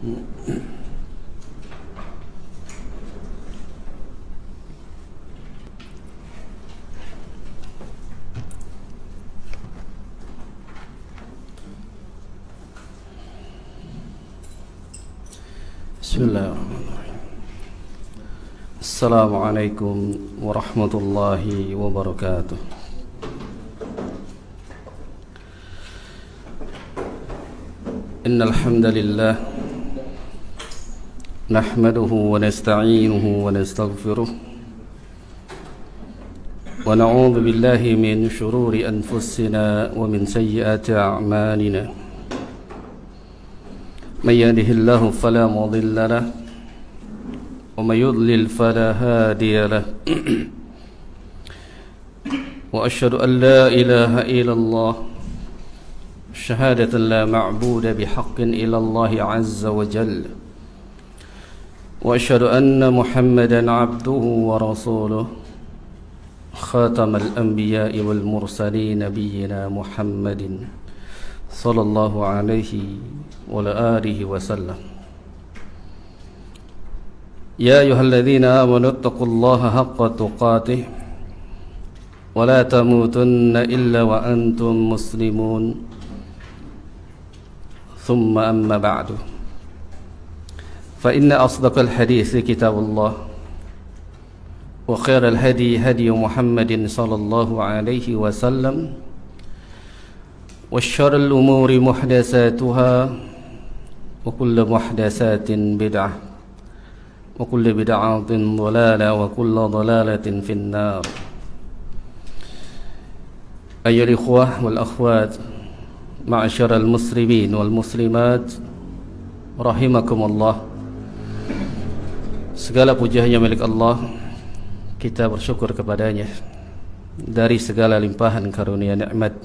Bismillahirrahmanirrahim. Assalamualaikum warahmatullahi wabarakatuh. Innal hamdalillah nahmaduhu wa nasta'inuhu wa nastaghfiruh wa na'udzu billahi min shururi anfusina wa min sayyiati a'malina. من يهده الله فلا مضل له ومن يضلل فلا هادي له وأشهد أن لا إله إلا الله شهادة لا معبود بحق إلا الله عز وجل وأشهد أن محمدا عبده ورسوله خاتم الأنبياء والمرسلين نبينا محمد صلى الله عليه وعلى آله وسلم. يا أيها الذين آمنوا اتقوا الله حق تقاته ولا تموتن إلا وأنتم مسلمون. ثم أما بعد، فإن أصدق الحديث كتاب الله وخير الهدي هدي محمد صلى الله عليه وسلم وشر الأمور محدثاتها وكل محدثات بدعة وكل بدعة ضلالة وكل ضلالة في النار. أيها الإخوة والأخوات معشر المسلمين والmuslimat rahimakumullah, segala puja hanya milik Allah. Kita bersyukur kepadanya dari segala limpahan karunia nikmat,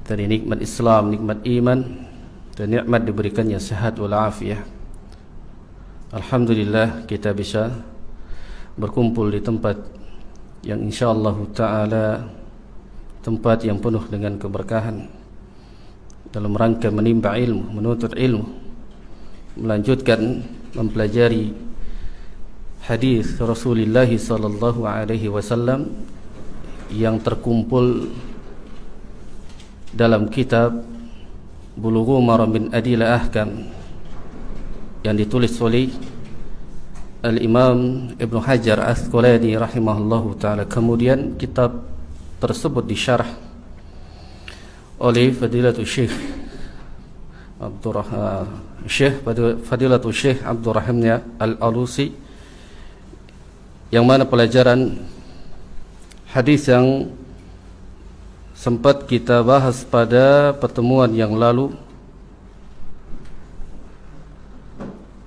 dari nikmat Islam, nikmat iman, dan nikmat diberikannya sehat walafiat. Alhamdulillah kita bisa berkumpul di tempat yang insyaallah ta'ala tempat yang penuh dengan keberkahan dalam rangka menimba ilmu, menuntut ilmu, melanjutkan mempelajari hadis Rasulullah sallallahu alaihi wasallam yang terkumpul dalam kitab Bulughul Maram min Adillah Ahkam yang ditulis oleh Al-Imam Ibn Hajar Asqalani rahimahullahu ta'ala. Kemudian kitab tersebut disyarah oleh Fadilatul Syekh Abdurrahman Al-Alusi, yang mana pelajaran hadis yang sempat kita bahas pada pertemuan yang lalu,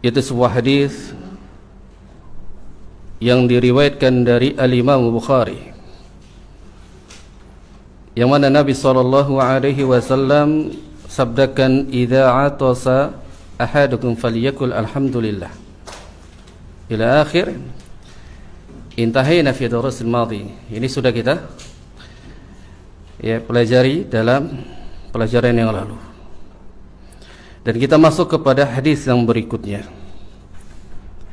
itu sebuah hadis yang diriwayatkan dari Al-Imam Bukhari, yang mana Nabi SAW sabdakan, idza atasa ahadukum falyakul alhamdulillah, ila akhir. Intahayna fi darusil madhi. Ini sudah kita pelajari dalam pelajaran yang lalu, dan kita masuk kepada hadis yang berikutnya.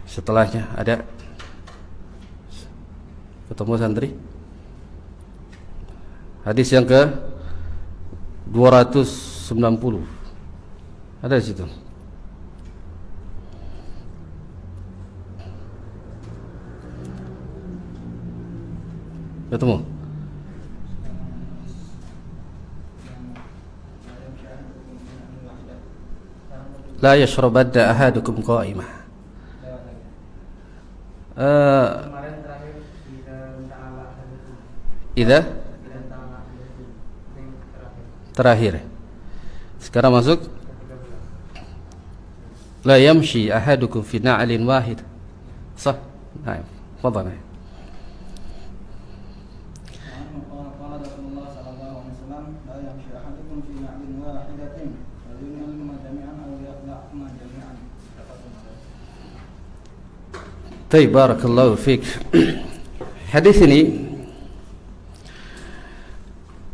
Setelahnya ada ketemu santri, hadis yang ke 290 ada di situ. Ketemu? La yashrabanna ahadukum qa'imah. Idza terakhir. Sekarang masuk la yamshi ahadukum fi na'lin wahid. Sah? Naam. Fadhal. Baik, barakallahu fiik. Hadis ini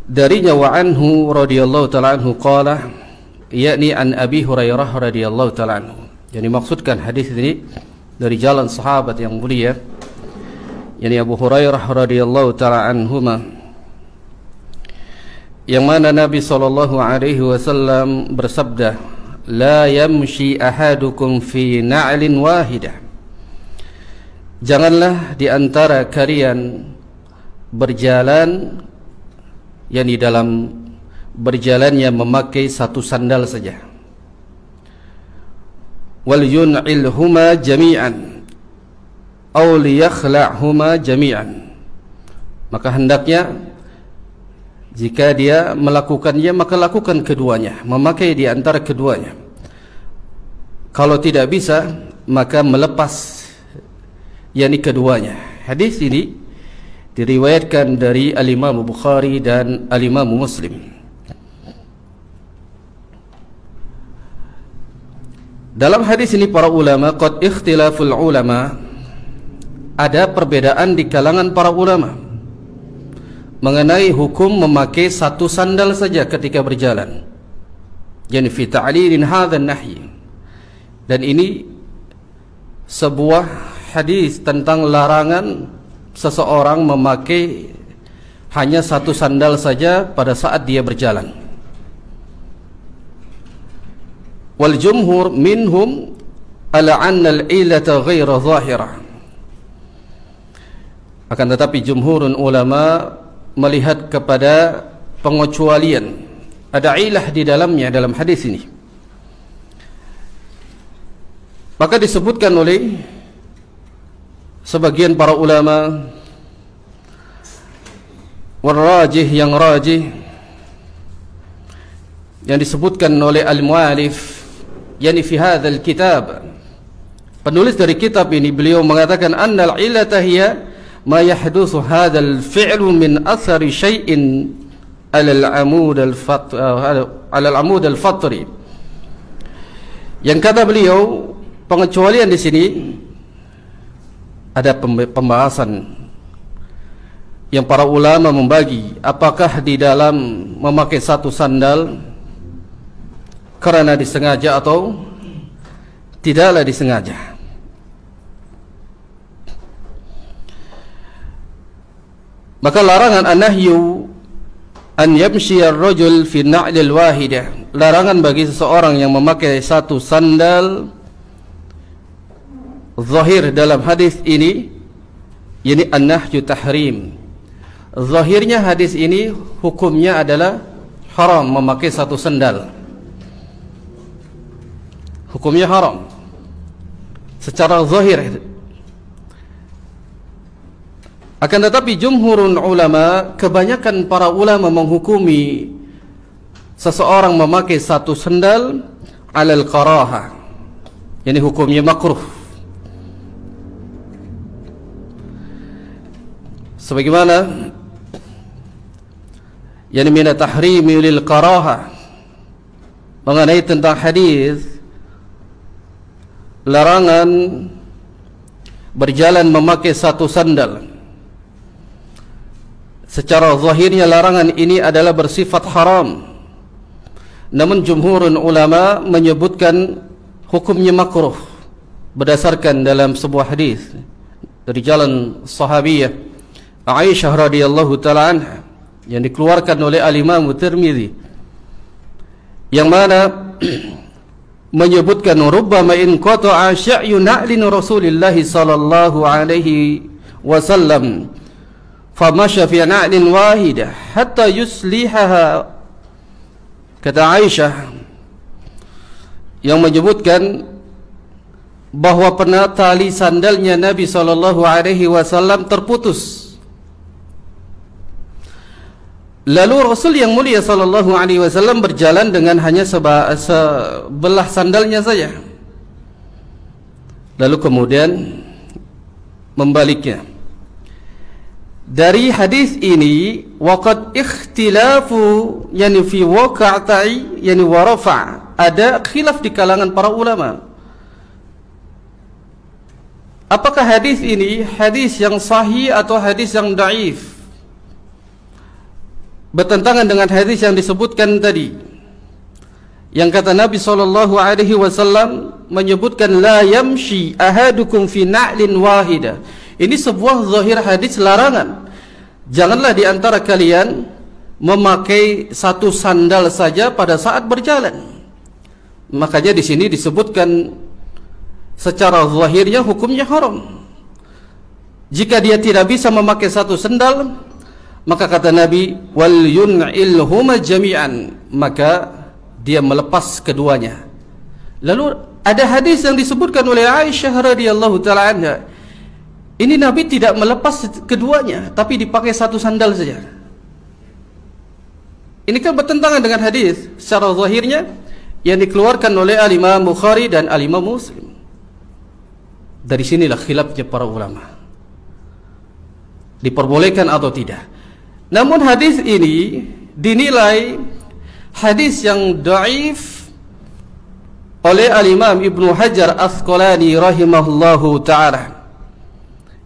darinya wa anhu radhiyallahu ta'ala anhu qala yakni an Abi Hurairah radhiyallahu ta'ala anhu. Yang dimaksudkan hadis ini dari jalan sahabat yang mulia, yakni Abu Hurairah radhiyallahu ta'ala anhuma, yang mana Nabi SAW bersabda, la yamshi ahadukum fi na'lin wahidah, janganlah di antara kalian berjalan, yakni dalam berjalannya memakai satu sandal saja. Wal yun'ilhuma jami'an aw liyakhla'huma jami'an, maka hendaknya jika dia melakukannya maka lakukan keduanya, memakai di antara keduanya. Kalau tidak bisa maka melepas yakni keduanya. Hadis ini diriwayatkan dari Al-Imam Bukhari dan Al-Imam Muslim. Dalam hadis ini para ulama, qad ikhtilaful ulama, ada perbedaan di kalangan para ulama mengenai hukum memakai satu sandal saja ketika berjalan, yani fi ta'lilin hadzal nahy. Dan ini sebuah hadis tentang larangan seseorang memakai hanya satu sandal saja pada saat dia berjalan. Wal jumhur minhum ala anna al-ilata ghaira zahirah, akan tetapi jumhurun ulama melihat kepada pengecualian, ada ilah di dalamnya dalam hadis ini. Maka disebutkan oleh sebagian para ulama, warrajih, yang rajih yang disebutkan oleh al-mu'alif, yani fi hadzal kitab, penulis dari kitab ini, beliau mengatakan annal illata hiya ma yahdutsu hadzal fi'lu min athari syai'in 'ala al-'amud al-fatri. Yang kata beliau, pengecualian di sini ada pembahasan yang para ulama membagi apakah di dalam memakai satu sandal karena disengaja atau tidaklah disengaja. Maka larangan an-nahyu an yamshi ar-rajul fi na'lil wahidah, larangan bagi seseorang yang memakai satu sandal, zahir dalam hadis ini yakni an-nahyu tahrim. Zahirnya hadis ini hukumnya adalah haram memakai satu sandal, hukumnya haram secara zahir. Akan tetapi jumhurun ulama, kebanyakan para ulama menghukumi seseorang memakai satu sandal alal karaha, yani hukumnya makruh. Sebagaimana yani min tahrimi lil karaha, mengenai tentang hadis larangan berjalan memakai satu sandal. Secara zahirnya larangan ini adalah bersifat haram, namun jumhurun ulama menyebutkan hukumnya makruh berdasarkan dalam sebuah hadis dari jalan sahabiyah Aisyah radhiyallahu ta'ala anha yang dikeluarkan oleh Al-Imam Tirmidzi, yang mana menyebutkan rubbama in qata'a sya'yu na'lin Rasulillah sallallahu alaihi wasallam famasya fi na'lin wahidah hatta yuslihaha. Kata Aisyah yang menyebutkan bahwa pernah tali sandalnya Nabi sallallahu alaihi wasallam terputus, lalu Rasul yang mulia sallallahu alaihi wasallam berjalan dengan hanya sebelah sandalnya saja, lalu kemudian membaliknya. Dari hadis ini waqad ikhtilafu yani fi waqa'i yani wa rafa', ada khilaf di kalangan para ulama. Apakah hadis ini hadis yang sahih atau hadis yang dhaif, bertentangan dengan hadis yang disebutkan tadi, yang kata Nabi SAW menyebutkan la yamshi ahadukum fi na'lin wahida. Ini sebuah zahir hadis larangan. Janganlah di antara kalian memakai satu sandal saja pada saat berjalan. Makanya di sini disebutkan secara zahirnya hukumnya haram. Jika dia tidak bisa memakai satu sandal, maka kata Nabi wal yun'ilhuma jami'an, maka dia melepas keduanya. Lalu ada hadis yang disebutkan oleh Aisyah radhiyallahu taala anha. Ini Nabi tidak melepas keduanya, tapi dipakai satu sandal saja. Ini kan bertentangan dengan hadis secara zahirnya yang dikeluarkan oleh Al-Imam Bukhari dan Al-Imam Muslim. Dari sinilah khilafnya para ulama, diperbolehkan atau tidak. Namun hadis ini dinilai hadis yang dhaif oleh Al-Imam Ibnu Hajar Asqalani rahimahullahu ta'ala,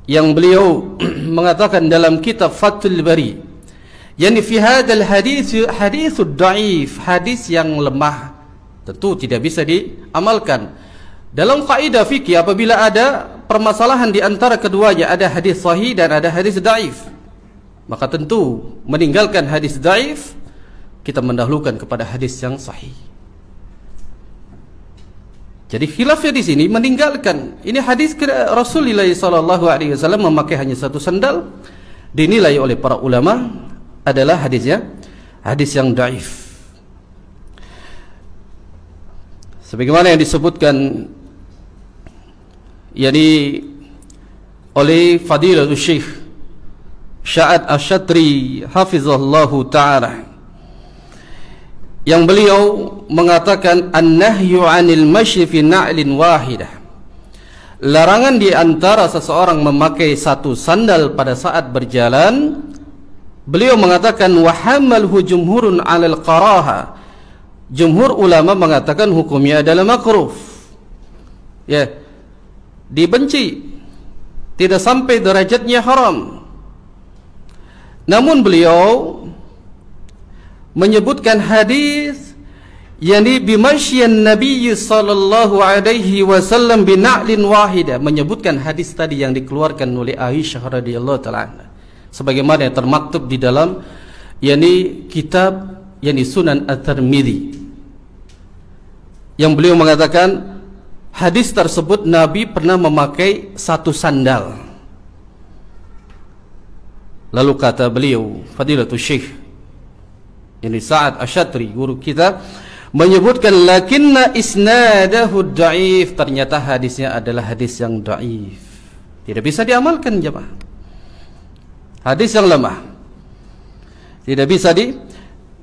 yang beliau mengatakan dalam kitab Fathul Bari, yani fi hadzal hadithud dhaif, hadis yang lemah, tentu tidak bisa diamalkan. Dalam kaidah fikih apabila ada permasalahan di antara keduanya, ada hadis sahih dan ada hadis dhaif, maka tentu meninggalkan hadis dhaif, kita mendahulukan kepada hadis yang sahih. Jadi khilafnya di sini meninggalkan. Ini hadis Rasulullah SAW memakai hanya satu sandal, dinilai oleh para ulama adalah hadisnya hadis yang dhaif. Sebagaimana yang disebutkan yakni oleh Fadilatul Syekh Sya'ad Asy-Syatri hafizahullahu ta'ala, yang beliau mengatakan an-nahyu 'anil masyi fi na'lin wahidah, larangan di antara seseorang memakai satu sandal pada saat berjalan. Beliau mengatakan wa hamalhu jumhurun 'alal qaraha, jumhur ulama mengatakan hukumnya adalah makruh, ya, dibenci, tidak sampai derajatnya haram. Namun beliau menyebutkan hadis yani bimasyian Nabi sallallahu alaihi wasallam bina'lin wahida, menyebutkan hadis tadi yang dikeluarkan oleh Aisyah radhiyallahu taala sebagaimana yang termaktub di dalam yani kitab yani Sunan At-Tirmidzi, yang beliau mengatakan hadis tersebut Nabi pernah memakai satu sandal. Lalu kata beliau Fadilatul Syekh ini Sa'ad Asy-Syatri, guru kita, menyebutkan lakinna isnadahu dhaif, ternyata hadisnya adalah hadis yang dhaif, tidak bisa diamalkan jemaah. Hadis yang lemah, tidak bisa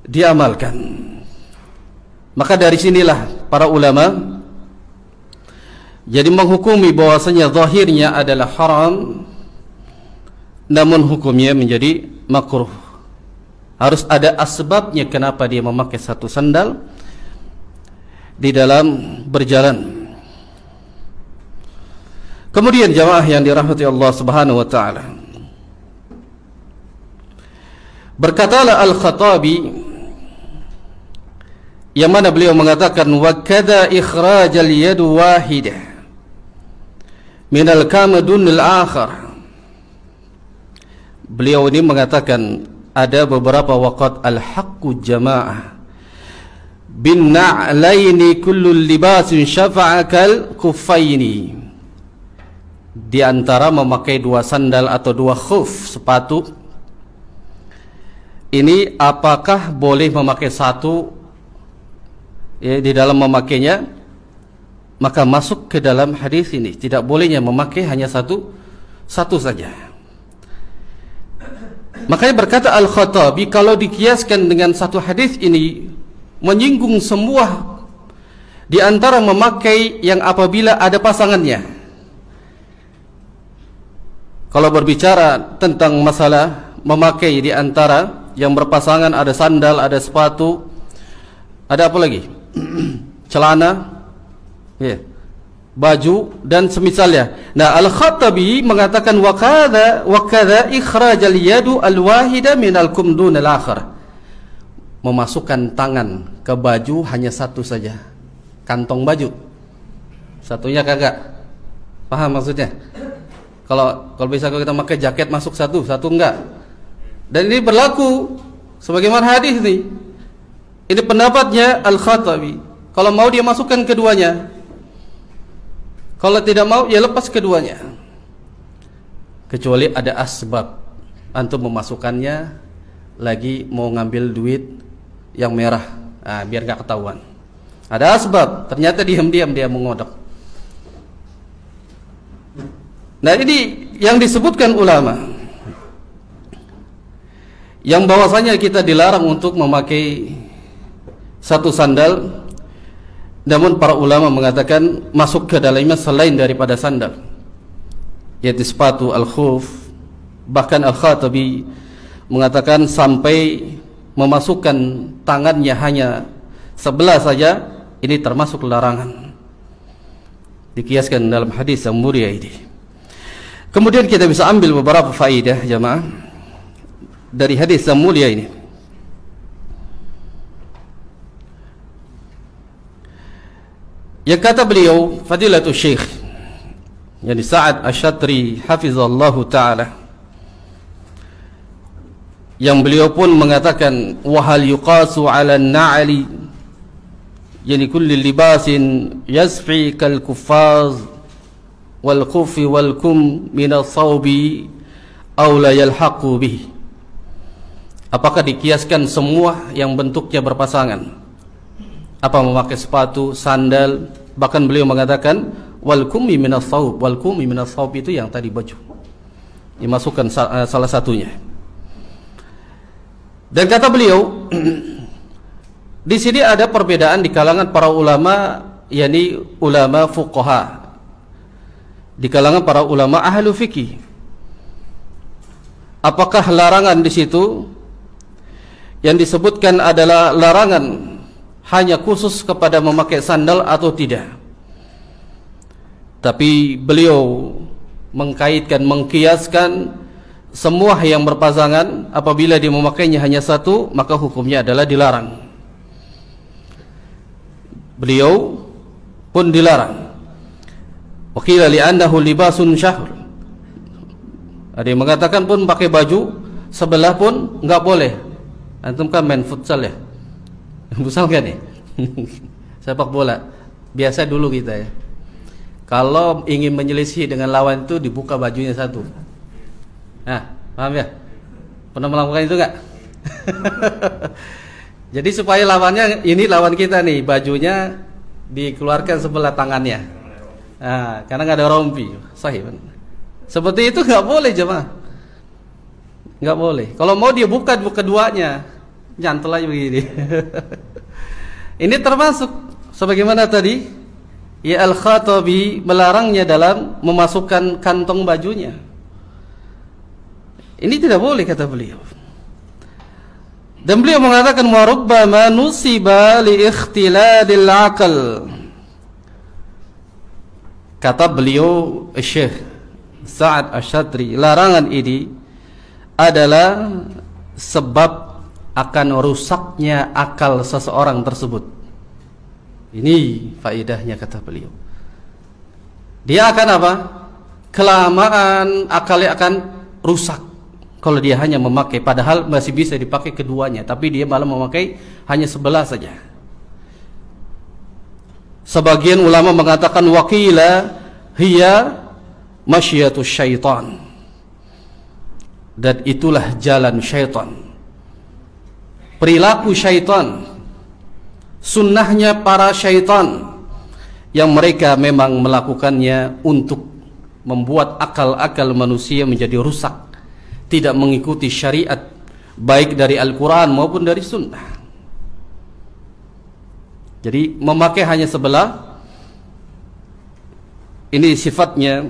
diamalkan. Maka dari sinilah para ulama jadi menghukumi bahwasanya zahirnya adalah haram, namun hukumnya menjadi makruh. Harus ada asbabnya kenapa dia memakai satu sandal di dalam berjalan. Kemudian jamaah yang dirahmati Allah Subhanahu wa taala, berkatalah Al-Khattabi, yang mana beliau mengatakan wa kadza ikhrajal yadu wahidah minal kamadun al-akhar. Beliau ini mengatakan ada beberapa waqat al-haqqu jamaah bin na'laini kullu libasin syafa'akal kuffaini, di antara memakai dua sandal atau dua khuf, sepatu ini apakah boleh memakai satu, ya, di dalam memakainya maka masuk ke dalam hadis ini tidak bolehnya memakai hanya satu saja. Makanya berkata Al-Khattabi, kalau dikiaskan dengan satu hadis ini menyinggung semua di antara memakai yang apabila ada pasangannya. Kalau berbicara tentang masalah memakai di antara yang berpasangan, ada sandal, ada sepatu, ada apa lagi? Celana, ya, baju dan semisalnya. Nah, Al-Khattabi mengatakan wa kadza ikhrajal yadu al-wahida min al-kumdun al-akhar, memasukkan tangan ke baju hanya satu saja, kantong baju, satunya kagak. Paham maksudnya? Kalau bisa kita pakai jaket masuk satu enggak. Dan ini berlaku sebagaimana hadis nih. Ini pendapatnya Al-Khattabi. Kalau mau dia masukkan keduanya. Kalau tidak mau ya lepas keduanya. Kecuali ada asbab antum memasukkannya, lagi mau ngambil duit yang merah, biar nggak ketahuan. Ada asbab, ternyata diam-diam dia mengodok. Nah, ini yang disebutkan ulama, yang bahwasanya kita dilarang untuk memakai satu sandal, namun para ulama mengatakan masuk ke dalamnya selain daripada sandal, yaitu sepatu al-khuf. Bahkan Al-Khattabi mengatakan sampai memasukkan tangannya hanya sebelah saja, ini termasuk larangan, dikiaskan dalam hadis yang mulia ini. Kemudian kita bisa ambil beberapa faedah jamaah dari hadis yang mulia ini. Yang kata beliau Fadilatul Syekh yani Sa'ad Asy-Syatri hafizallahu ta'ala, yang beliau pun mengatakan wahal yuqasu 'ala an-na'li yani kulli libasin yasfi kal kuffaz wal khufi wal kum min as-sawbi aw la yalhaqu bihi. Apakah dikiaskan semua yang bentuknya berpasangan? Apa memakai sepatu, sandal, bahkan beliau mengatakan wal kumi minas saub. Wal kumi minas saub itu yang tadi baju. Dimasukkan salah satunya. Dan kata beliau di sini ada perbedaan di kalangan para ulama, yakni ulama fuqaha, di kalangan para ulama ahlu fikih. Apakah larangan di situ yang disebutkan adalah larangan hanya khusus kepada memakai sandal atau tidak? Tapi beliau mengkaitkan, mengkiaskan semua yang berpasangan, apabila dia memakainya hanya satu, maka hukumnya adalah dilarang. Beliau pun dilarang. Wa qila li'annahu libasun syahr. Ada yang mengatakan pun pakai baju sebelah pun enggak boleh. Antum kan main futsal ya? Futsal kan ya? Sepak bola. Biasa dulu kita ya. Kalau ingin menyelisih dengan lawan itu dibuka bajunya satu. Nah, paham ya? Pernah melakukan itu enggak? Jadi supaya lawannya, ini lawan kita nih, bajunya dikeluarkan sebelah tangannya. Nah, karena nggak ada rompi. Sahih. Seperti itu nggak boleh jemaah. Nggak boleh. Kalau mau dia buka keduanya, nyantel aja begini. Ini termasuk sebagaimana tadi ya Al-Khattabi melarangnya dalam memasukkan kantong bajunya. Ini tidak boleh kata beliau. Dan beliau mengatakan wa rubbama nusiba li ikhtiladil aql. Kata beliau Syekh Sa'ad Asy-Syatri, larangan ini adalah sebab akan rusaknya akal seseorang tersebut. Ini faedahnya kata beliau. Dia akan apa? Kelamaan akalnya akan rusak kalau dia hanya memakai, padahal masih bisa dipakai keduanya, tapi dia malah memakai hanya sebelah saja. Sebagian ulama mengatakan waqila hiya masyiatus syaitan, dan itulah jalan syaitan, perilaku syaitan, sunnahnya para syaitan yang mereka memang melakukannya untuk membuat akal-akal manusia menjadi rusak, tidak mengikuti syariat baik dari Al-Quran maupun dari sunnah. Jadi memakai hanya sebelah ini sifatnya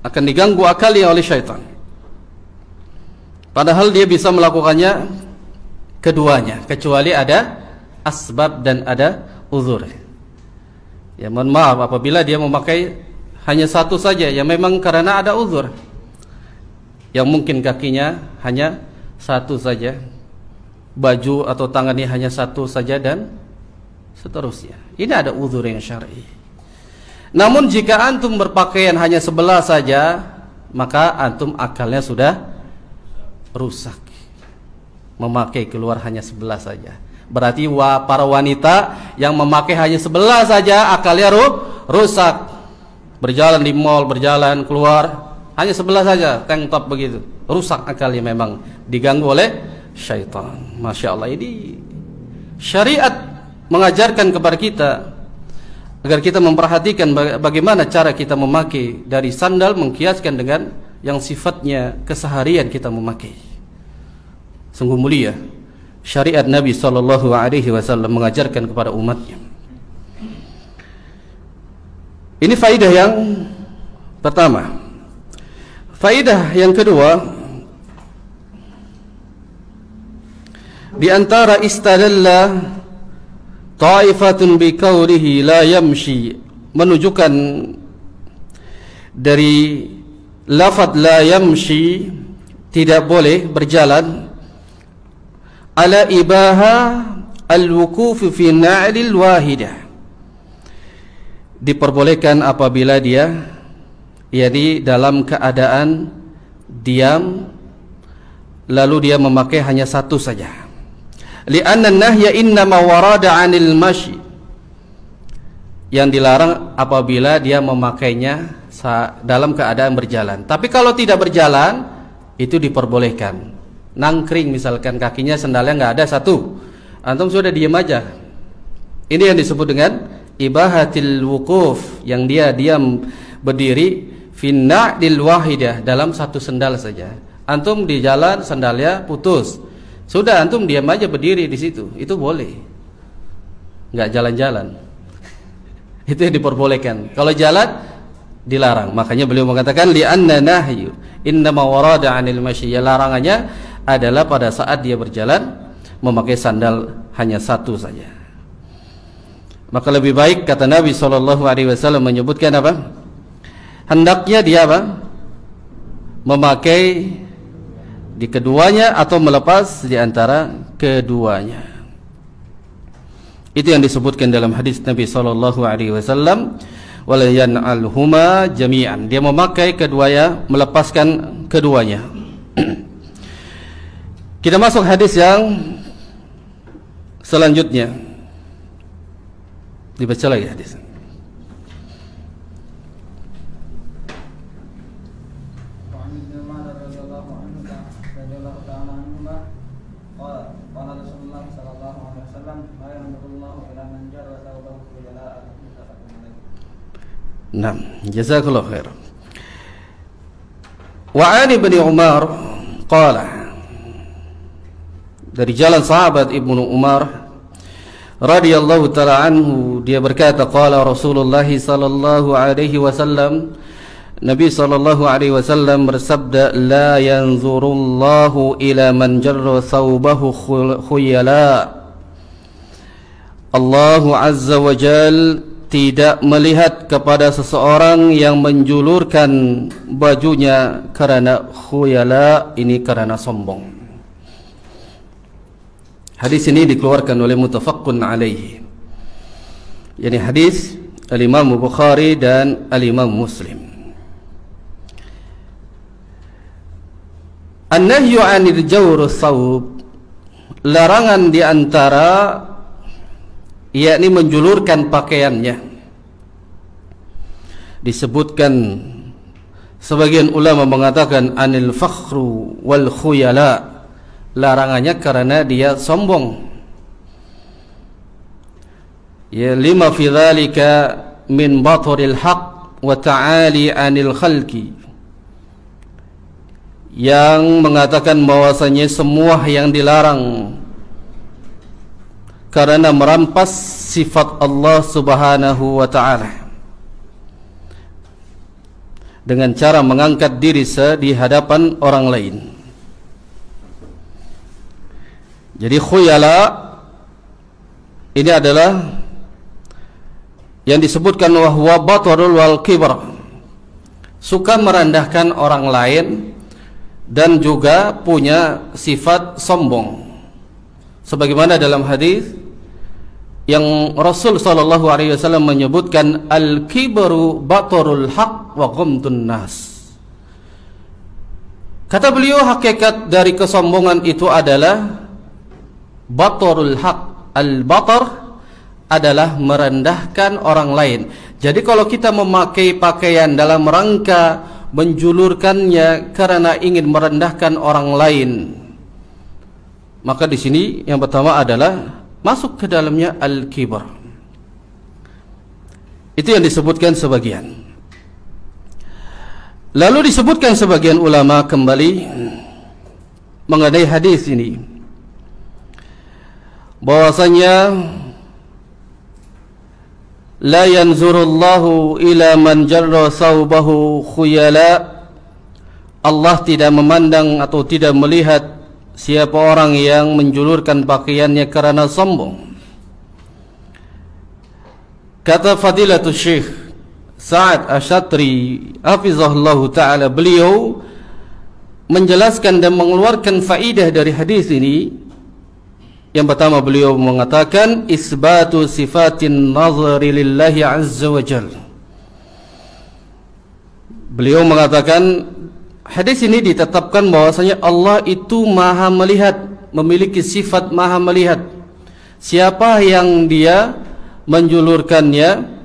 akan diganggu akalnya oleh syaitan, padahal dia bisa melakukannya keduanya, kecuali ada asbab dan ada uzur. Ya mohon maaf apabila dia memakai hanya satu saja, ya memang karena ada uzur, yang mungkin kakinya hanya satu saja, baju atau tangannya hanya satu saja dan seterusnya. Ini ada uzur yang syar'i. Namun jika antum berpakaian hanya sebelah saja, maka antum akalnya sudah rusak. Memakai keluar hanya sebelah saja. Berarti para wanita yang memakai hanya sebelah saja akalnya rusak. Berjalan di mall, berjalan keluar hanya sebelah saja, tank top begitu. Rusak akalnya, memang diganggu oleh syaitan. Masya Allah, ini syariat mengajarkan kepada kita agar kita memperhatikan bagaimana cara kita memakai. Dari sandal mengkiaskan dengan yang sifatnya keseharian kita memakai. Sungguh mulia syariat Nabi SAW mengajarkan kepada umatnya. Ini faidah yang pertama. Faidah yang kedua, di antara istadalla ta'ifatun biqaulihi la yamshi, menunjukkan dari lafaz la yamshi, tidak boleh berjalan, ala ibaha al-wukuf fi na'lil wahidah, diperbolehkan apabila dia yakni dalam keadaan diam lalu dia memakai hanya satu saja. Li'anna an-nahya innama warada 'anil masyi, yang dilarang apabila dia memakainya dalam keadaan berjalan. Tapi kalau tidak berjalan itu diperbolehkan. Nangkring misalkan, kakinya sendalnya nggak ada satu, antum sudah diam aja. Ini yang disebut dengan ibahatil wukuf, yang dia diam berdiri finna dil wahidah, dalam satu sendal saja. Antum di jalan sendalnya putus, sudah antum diam aja berdiri di situ, itu boleh, nggak jalan-jalan. Itu yang diperbolehkan. Kalau jalan dilarang. Makanya beliau mengatakan li'anna nahyu innama warada 'anil masyi, larangannya adalah pada saat dia berjalan memakai sandal hanya satu saja. Maka lebih baik, kata Nabi SAW menyebutkan apa? Hendaknya dia apa? Memakai di keduanya atau melepas di antara keduanya. Itu yang disebutkan dalam hadis Nabi SAW, wala yan'alhuma jami'an, dia memakai keduanya, melepaskan keduanya. Kita masuk hadis yang selanjutnya. Dibaca lagi hadis. Nah, jazakallahu khair. Wa 'an Ibnu Umar qala, dari jalan sahabat Ibnu Umar radhiyallahu taala anhu, dia berkata, qala Rasulullah sallallahu alaihi wasallam, Nabi sallallahu alaihi wasallam bersabda, la yanzurullahu ila man jarra thawbahu khuyala. Allah azza wa jalla tidak melihat kepada seseorang yang menjulurkan bajunya karena khuyala, ini karena sombong. Hadis ini dikeluarkan oleh muttafaqun alaihi, yakni hadis Al-Imam Bukhari dan Al-Imam Muslim. An-nahyu 'anil jawr thawb, larangan di antara yakni menjulurkan pakaiannya. Disebutkan sebagian ulama mengatakan anil fakhru wal khuyala, larangannya karena dia sombong. Ya, lima fi dzalika min batril haqq wa ta'ali anil khalqi, yang mengatakan bahwasanya semua yang dilarang karena merampas sifat Allah Subhanahu wa ta'ala dengan cara mengangkat diri di hadapan orang lain. Jadi khuyala ini adalah yang disebutkan wahwa batarul wal kibr, suka merendahkan orang lain dan juga punya sifat sombong. sebagaimana dalam hadis yang Rasul sallallahu alaihi wasallam menyebutkan al-kibru batarul haq wa ghamdun nas. Kata beliau, hakikat dari kesombongan itu adalah batarul haq. Al-batar adalah merendahkan orang lain. Jadi kalau kita memakai pakaian dalam rangka menjulurkannya karena ingin merendahkan orang lain, maka di sini yang pertama adalah masuk ke dalamnya al-kibr. Itu yang disebutkan sebagian. Lalu disebutkan sebagian ulama kembali mengenai hadis ini, bahwasanya la yanzurullahu ila man jarra thawbahu khuyala. Allah tidak memandang atau tidak melihat siapa orang yang menjulurkan pakaiannya karena sombong. Kata Fadilatul Syekh Sa'ad Asy-Syatri hafizahullahu ta'ala, beliau menjelaskan dan mengeluarkan faidah dari hadis ini. Yang pertama, beliau mengatakan isbatu sifatin nazari lillahi azza wa jalla. Beliau mengatakan hadis ini ditetapkan bahwasanya Allah itu maha melihat, memiliki sifat maha melihat. Siapa yang dia menjulurkannya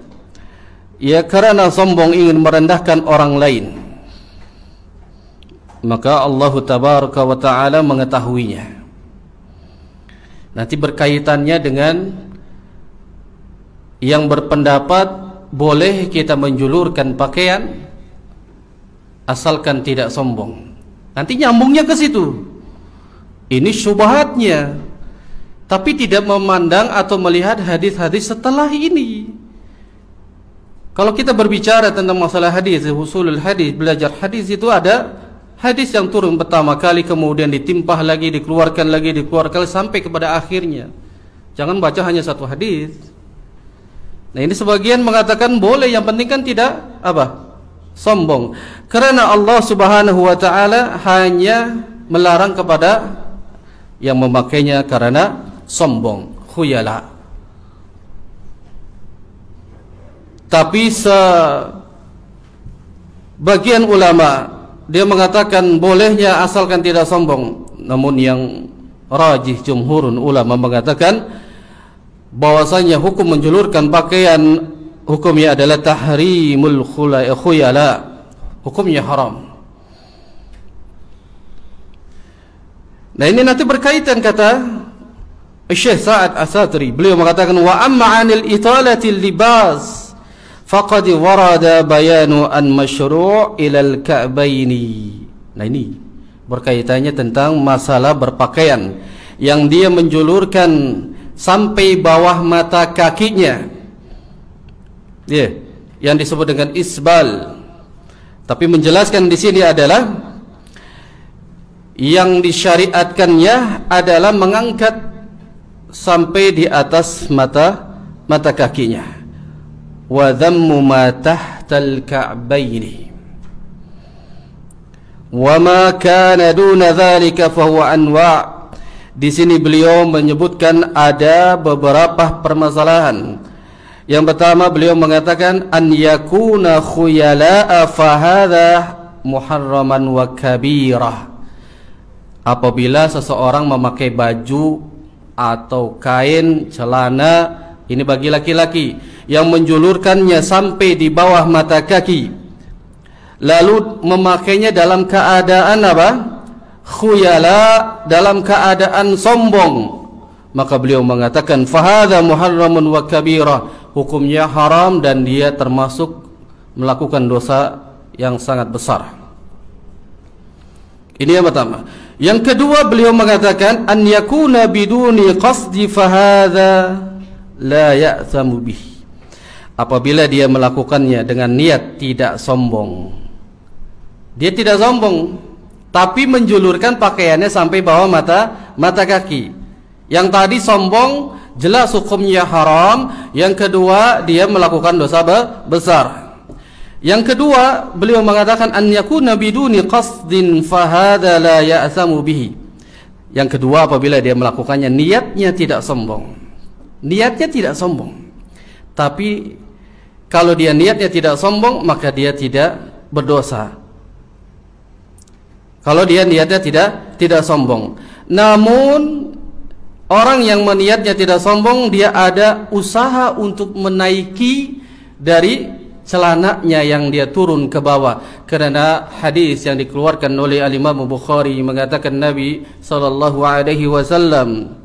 ya karena sombong ingin merendahkan orang lain, maka Allah tabaraka wa ta'ala mengetahuinya. Nanti berkaitannya dengan yang berpendapat boleh kita menjulurkan pakaian asalkan tidak sombong. Nanti nyambungnya ke situ. Ini syubhatnya, tapi tidak memandang atau melihat hadis-hadis setelah ini. Kalau kita berbicara tentang masalah hadis, usulul hadis, belajar hadis, itu ada hadis yang turun pertama kali, kemudian ditimpah lagi, dikeluarkan sampai kepada akhirnya. Jangan baca hanya satu hadis. Nah, ini sebagian mengatakan boleh, yang penting kan tidak sombong. Karena Allah Subhanahu wa ta'ala hanya melarang kepada yang memakainya karena sombong, khuyala. Tapi sebagian ulama dia mengatakan bolehnya asalkan tidak sombong. Namun yang rajih jumhurun ulama mengatakan bahwasanya hukum menjulurkan pakaian hukumnya adalah tahrimul khuyala, hukumnya haram. Nah, ini nanti berkaitan, kata Syekh Sa'ad Asy-Syatri, beliau mengatakan wa amma 'anil italati libas faqad warada bayanu an masyru' ilal ka'baini. Nah, ini berkaitannya tentang masalah berpakaian yang dia menjulurkan sampai bawah mata kakinya, yang disebut dengan isbal. Tapi menjelaskan di sini adalah yang disyariatkannya adalah mengangkat sampai di atas mata kakinya. Wa dhammu ma tahtal ka'baini wa ma kana duna dzalika fa huwa anwa'. Di sini beliau menyebutkan ada beberapa permasalahan. Yang pertama, beliau mengatakan an yakuna khuyala'a fa hadza muharraman wa kabirah. Apabila seseorang memakai baju atau kain, celana, ini bagi laki-laki, yang menjulurkannya sampai di bawah mata kaki, lalu memakainya dalam keadaan khuyala, dalam keadaan sombong, maka beliau mengatakan fahadha muharramun wa kabirah, hukumnya haram dan dia termasuk melakukan dosa yang sangat besar. Ini yang pertama. Yang kedua, beliau mengatakan an yakuna biduni qasdi fahadha la ya'thamu bih. Apabila dia melakukannya dengan niat tidak sombong, dia tidak sombong tapi menjulurkan pakaiannya sampai bawah mata kaki. Yang tadi sombong jelas hukumnya haram. Yang kedua, dia melakukan dosa besar. Yang kedua, beliau mengatakan an yakuna biduni qasdin fahadha la ya'thamu bihi. Yang kedua, apabila dia melakukannya niatnya tidak sombong. Niatnya tidak sombong. Tapi kalau dia niatnya tidak sombong, maka dia tidak berdosa. Kalau dia niatnya tidak sombong. Namun orang yang niatnya tidak sombong, dia ada usaha untuk menaiki dari celananya yang dia turun ke bawah. Karena hadis yang dikeluarkan oleh Al-Imam Bukhari mengatakan Nabi sallallahu alaihi wasallam,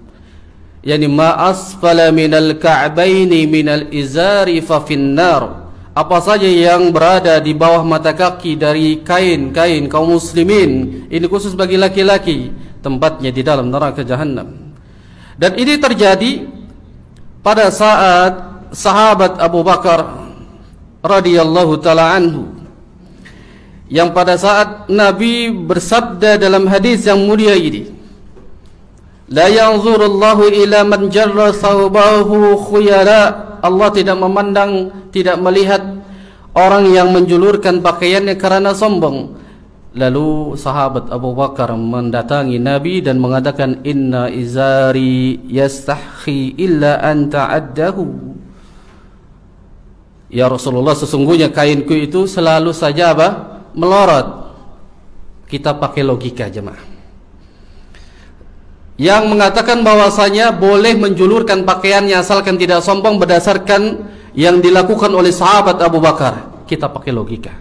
yani ma asfala minal ka'baini minal izari fa finnar. Apa saja yang berada di bawah mata kaki dari kain-kain kaum muslimin, ini khusus bagi laki-laki, tempatnya di dalam neraka jahanam. Dan ini terjadi pada saat sahabat Abu Bakar radhiyallahu taala anhu, yang pada saat Nabi bersabda dalam hadis yang mulia ini, la yanzurullahu ila man jarra thawbahu khuyala. Allah tidak memandang, tidak melihat orang yang menjulurkan pakaiannya karena sombong. Lalu sahabat Abu Bakar mendatangi Nabi dan mengatakan, inna izari yastahhi illa an ta'addahu. Ya Rasulullah, sesungguhnya kainku itu selalu saja apa? Melorot. Kita pakai logika jemaah. Yang mengatakan bahwasanya boleh menjulurkan pakaiannya asalkan tidak sombong berdasarkan yang dilakukan oleh sahabat Abu Bakar. Kita pakai logika.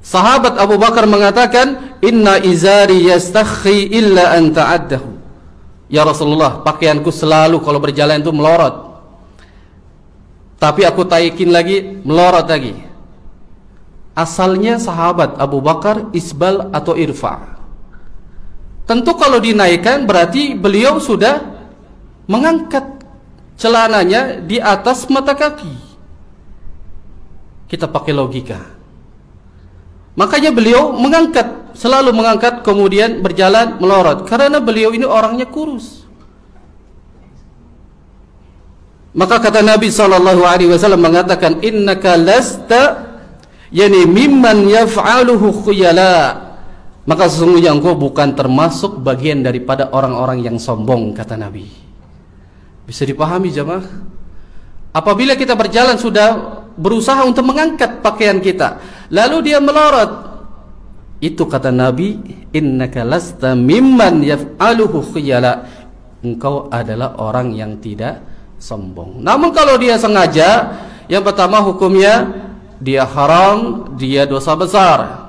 Sahabat Abu Bakar mengatakan, inna izari yastakhi illa an ta'addahu. Ya Rasulullah, pakaianku selalu kalau berjalan itu melorot. Tapi aku taikin lagi, melorot lagi. Asalnya sahabat Abu Bakar isbal atau irfa'. Tentu kalau dinaikkan berarti beliau sudah mengangkat celananya di atas mata kaki. Kita pakai logika. Makanya beliau mengangkat, selalu mengangkat, kemudian berjalan melorot. Karena beliau ini orangnya kurus. Maka kata Nabi SAW mengatakan, innaka lasta yani mimman yaf'aluhu khuyala. Maka sesungguhnya engkau bukan termasuk bagian daripada orang-orang yang sombong, kata Nabi. Bisa dipahami jemaah? Apabila kita berjalan sudah berusaha untuk mengangkat pakaian kita, lalu dia melorot, itu kata Nabi, innaka lasta mimman yaf'aluhu khiyala. Engkau adalah orang yang tidak sombong. Namun kalau dia sengaja, yang pertama hukumnya dia haram, dia dosa besar.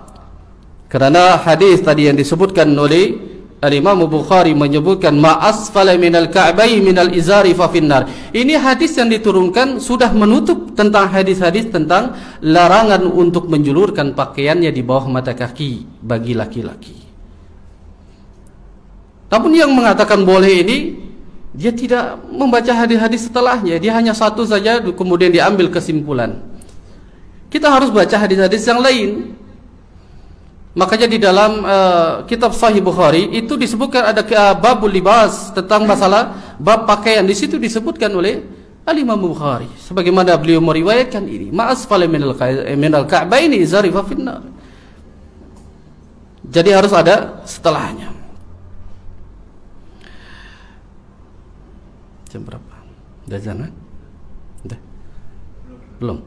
Karena hadis tadi yang disebutkan oleh Al-Imam Bukhari menyebutkan ma asfala minal ka'bai minal izari fa finnar. Ini hadis yang diturunkan sudah menutup tentang hadis-hadis tentang larangan untuk menjulurkan pakaiannya di bawah mata kaki bagi laki-laki. Namun yang mengatakan boleh ini, dia tidak membaca hadis-hadis setelahnya, dia hanya satu saja kemudian diambil kesimpulan. Kita harus baca hadis-hadis yang lain. Makanya di dalam kitab Sahih Bukhari itu disebutkan ada babul libas, tentang masalah bab pakaian. Di situ disebutkan oleh Al-Imam Bukhari sebagaimana beliau meriwayatkan ini, ma asfala minal ka'baini izari fa finnar. Jadi harus ada setelahnya. Jam berapa? Udah jangan? Udah? Belum.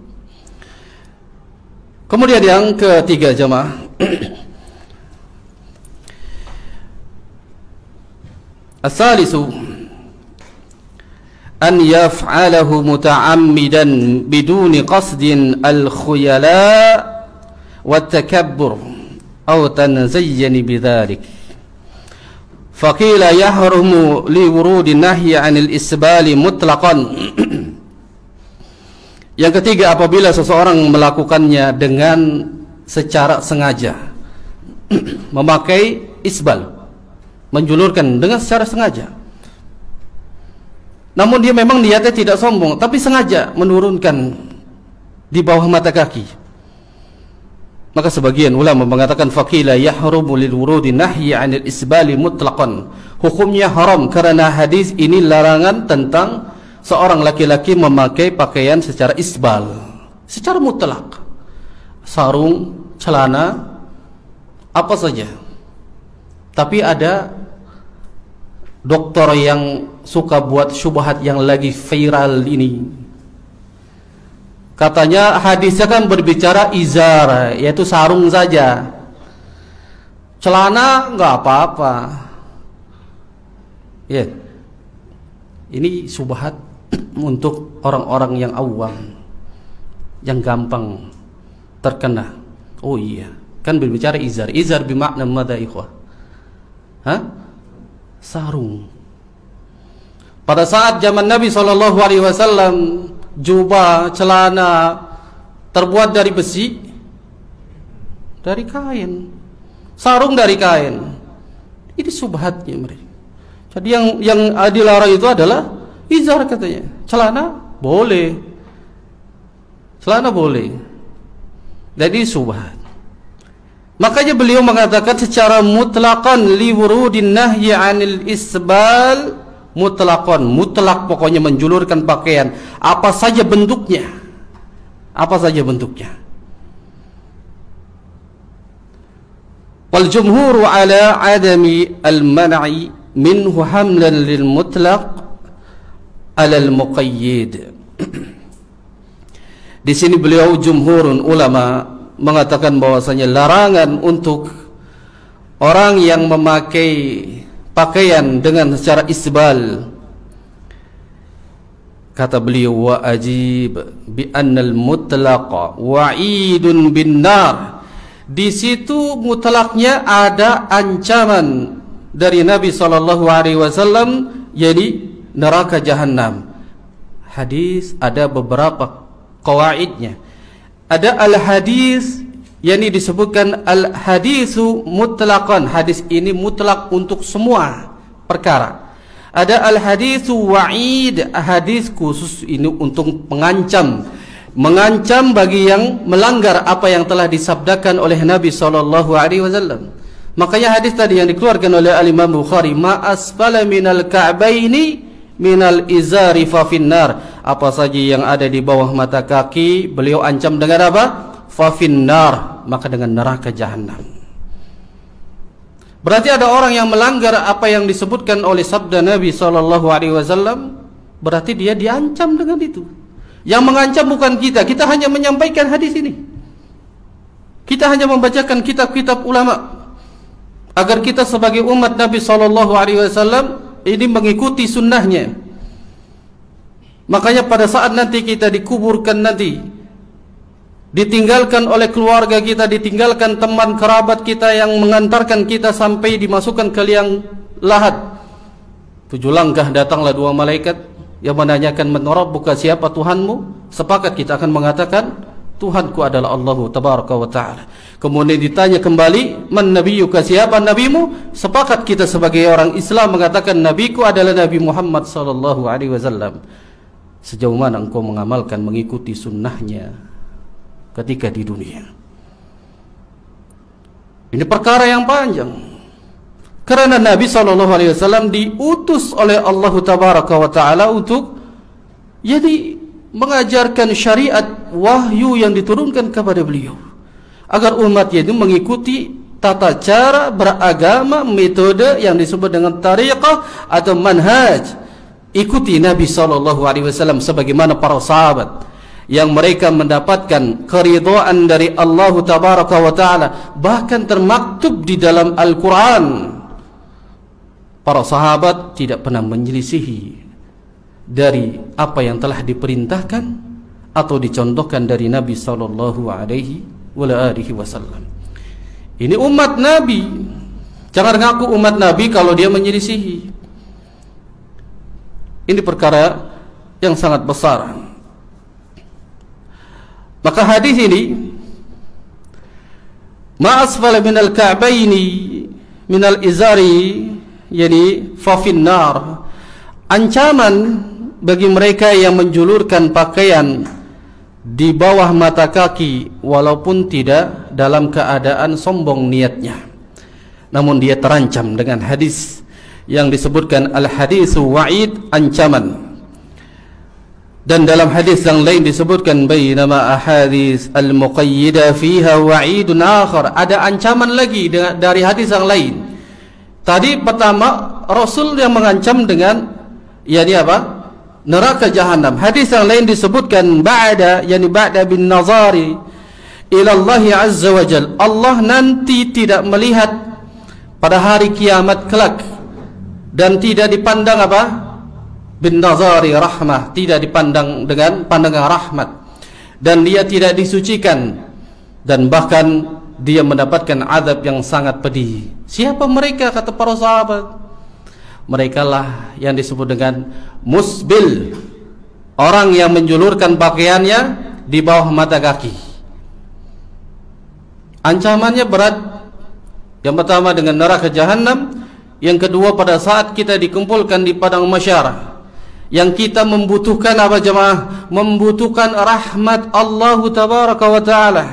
Kemudian yang ketiga jemaah, as-salisu an yaf'alahu muta'ammidan biduni qasdin al-khuyala wa takabbur aw tanzayyani bidzalik. Faqila yahrumu li wurudi nahyi 'anil isbali mutlaqan. Yang ketiga, apabila seseorang melakukannya dengan secara sengaja, memakai isbal, menjulurkan dengan secara sengaja. Namun dia memang niatnya tidak sombong, tapi sengaja menurunkan di bawah mata kaki. Maka sebagian ulama mengatakan faqila yahrumu lil wurudi nahyi 'anil isbali mutlaqan. Hukumnya haram karena hadis ini larangan tentang seorang laki-laki memakai pakaian secara isbal, secara mutlak. Sarung, celana, apa saja. Tapi ada dokter yang suka buat syubhat yang lagi viral ini. Katanya hadisnya kan berbicara izar, yaitu sarung saja. Celana nggak apa-apa. Ya, ini syubhat untuk orang-orang yang awam, yang gampang terkena. Oh iya, kan berbicara izar. Izar bermakna madza ikhwah? Hah? Sarung. Pada saat zaman Nabi SAW, jubah, celana terbuat dari besi, dari kain. Sarung dari kain. Ini syubhatnya mereka. Jadi yang dilarang itu adalah izar katanya. Celana boleh. Celana boleh. Jadi syubhat. Makanya beliau mengatakan secara mutlaqan li wurudin nahyi 'anil isbal, mutlaqan, mutlak pokoknya menjulurkan pakaian apa saja bentuknya. Apa saja bentuknya. Wal jumhuru ala adami al-man'i minhu hamlan lil mutlaq ala al muqayyid. Di sini beliau jumhurun ulama mengatakan bahwasanya larangan untuk orang yang memakai pakaian dengan secara isbal. Kata beliau, wa ajib bi annal mutlaq wa'idun bin nar. Di situ mutlaknya ada ancaman dari Nabi SAW, jadi neraka jahanam. Hadis ada beberapa qawaidnya. Ada al-hadis, yakni disebutkan al-hadisu mutlaqan. Hadis ini mutlak untuk semua perkara. Ada al-hadisu wa'id, hadis khusus ini untuk mengancam bagi yang melanggar apa yang telah disabdakan oleh Nabi SAW. Makanya hadis tadi yang dikeluarkan oleh Al-Imam Bukhari, ma asfala minal ka'baini minal izari fa finnar. Apa saja yang ada di bawah mata kaki beliau ancam dengan apa? Fa finnar, maka dengan neraka jahanam. Berarti ada orang yang melanggar apa yang disebutkan oleh sabda Nabi SAW, berarti dia diancam dengan itu. Yang mengancam bukan kita, kita hanya menyampaikan hadis ini. Kita hanya membacakan kitab-kitab ulama agar kita sebagai umat Nabi SAW ini mengikuti sunnahnya. Makanya pada saat nanti kita dikuburkan nanti, ditinggalkan oleh keluarga kita, ditinggalkan teman kerabat kita yang mengantarkan kita sampai dimasukkan ke liang lahat, 7 langkah datanglah 2 malaikat yang menanyakan, man rabbuka, siapa Tuhanmu? Sepakat kita akan mengatakan, Tuhanku adalah Allahu tabaraka wa ta'ala. Kemudian ditanya kembali, man nabiyuka, siapa nabimu? Sepakat kita sebagai orang Islam mengatakan, nabiku adalah Nabi Muhammad sallallahu alaihi wasallam. Sejauh mana engkau mengamalkan, mengikuti sunnahnya ketika di dunia? Ini perkara yang panjang, karena Nabi sallallahu alaihi wasallam diutus oleh Allah tabaraka wa ta'ala untuk jadi mengajarkan syariat wahyu yang diturunkan kepada beliau, agar umatnya itu mengikuti tata cara beragama, metode yang disebut dengan tariqah atau manhaj. Ikuti Nabi SAW sebagaimana para sahabat yang mereka mendapatkan keridhaan dari Allah Tabaraka wa Ta'ala, bahkan termaktub di dalam Al-Quran. Para sahabat tidak pernah menyelisihi dari apa yang telah diperintahkan atau dicontohkan dari Nabi SAW. Ini umat Nabi. Jangan ngaku umat Nabi kalau dia menyelisihi. Ini perkara yang sangat besar. Maka hadis ini, ma asfala minal ka'baini minal izari, yani fa finnar, ancaman bagi mereka yang menjulurkan pakaian di bawah mata kaki walaupun tidak dalam keadaan sombong niatnya, namun dia terancam dengan hadis yang disebutkan al-hadisu wa'id, ancaman. Dan dalam hadis yang lain disebutkan bainama ahadits al-muqayyidah fiha wa'idun akhar, ada ancaman lagi dari hadis yang lain. Tadi pertama Rasul yang mengancam dengan apa? Neraka jahanam. Hadis yang lain disebutkan ba'da bin nazari ila Allah azza wa jal. Allah nanti tidak melihat pada hari kiamat kelak dan tidak dipandang apa? Bin nazari rahmah, tidak dipandang dengan pandangan rahmat, dan dia tidak disucikan, dan bahkan dia mendapatkan azab yang sangat pedih. Siapa mereka? Kata para sahabat, mereka lah yang disebut dengan musbil, orang yang menjulurkan pakaiannya di bawah mata kaki. Ancamannya berat. Yang pertama dengan neraka jahanam, yang kedua pada saat kita dikumpulkan di padang mahsyar, yang kita membutuhkan apa jemaah? Membutuhkan rahmat Allah tabaraka wa taala.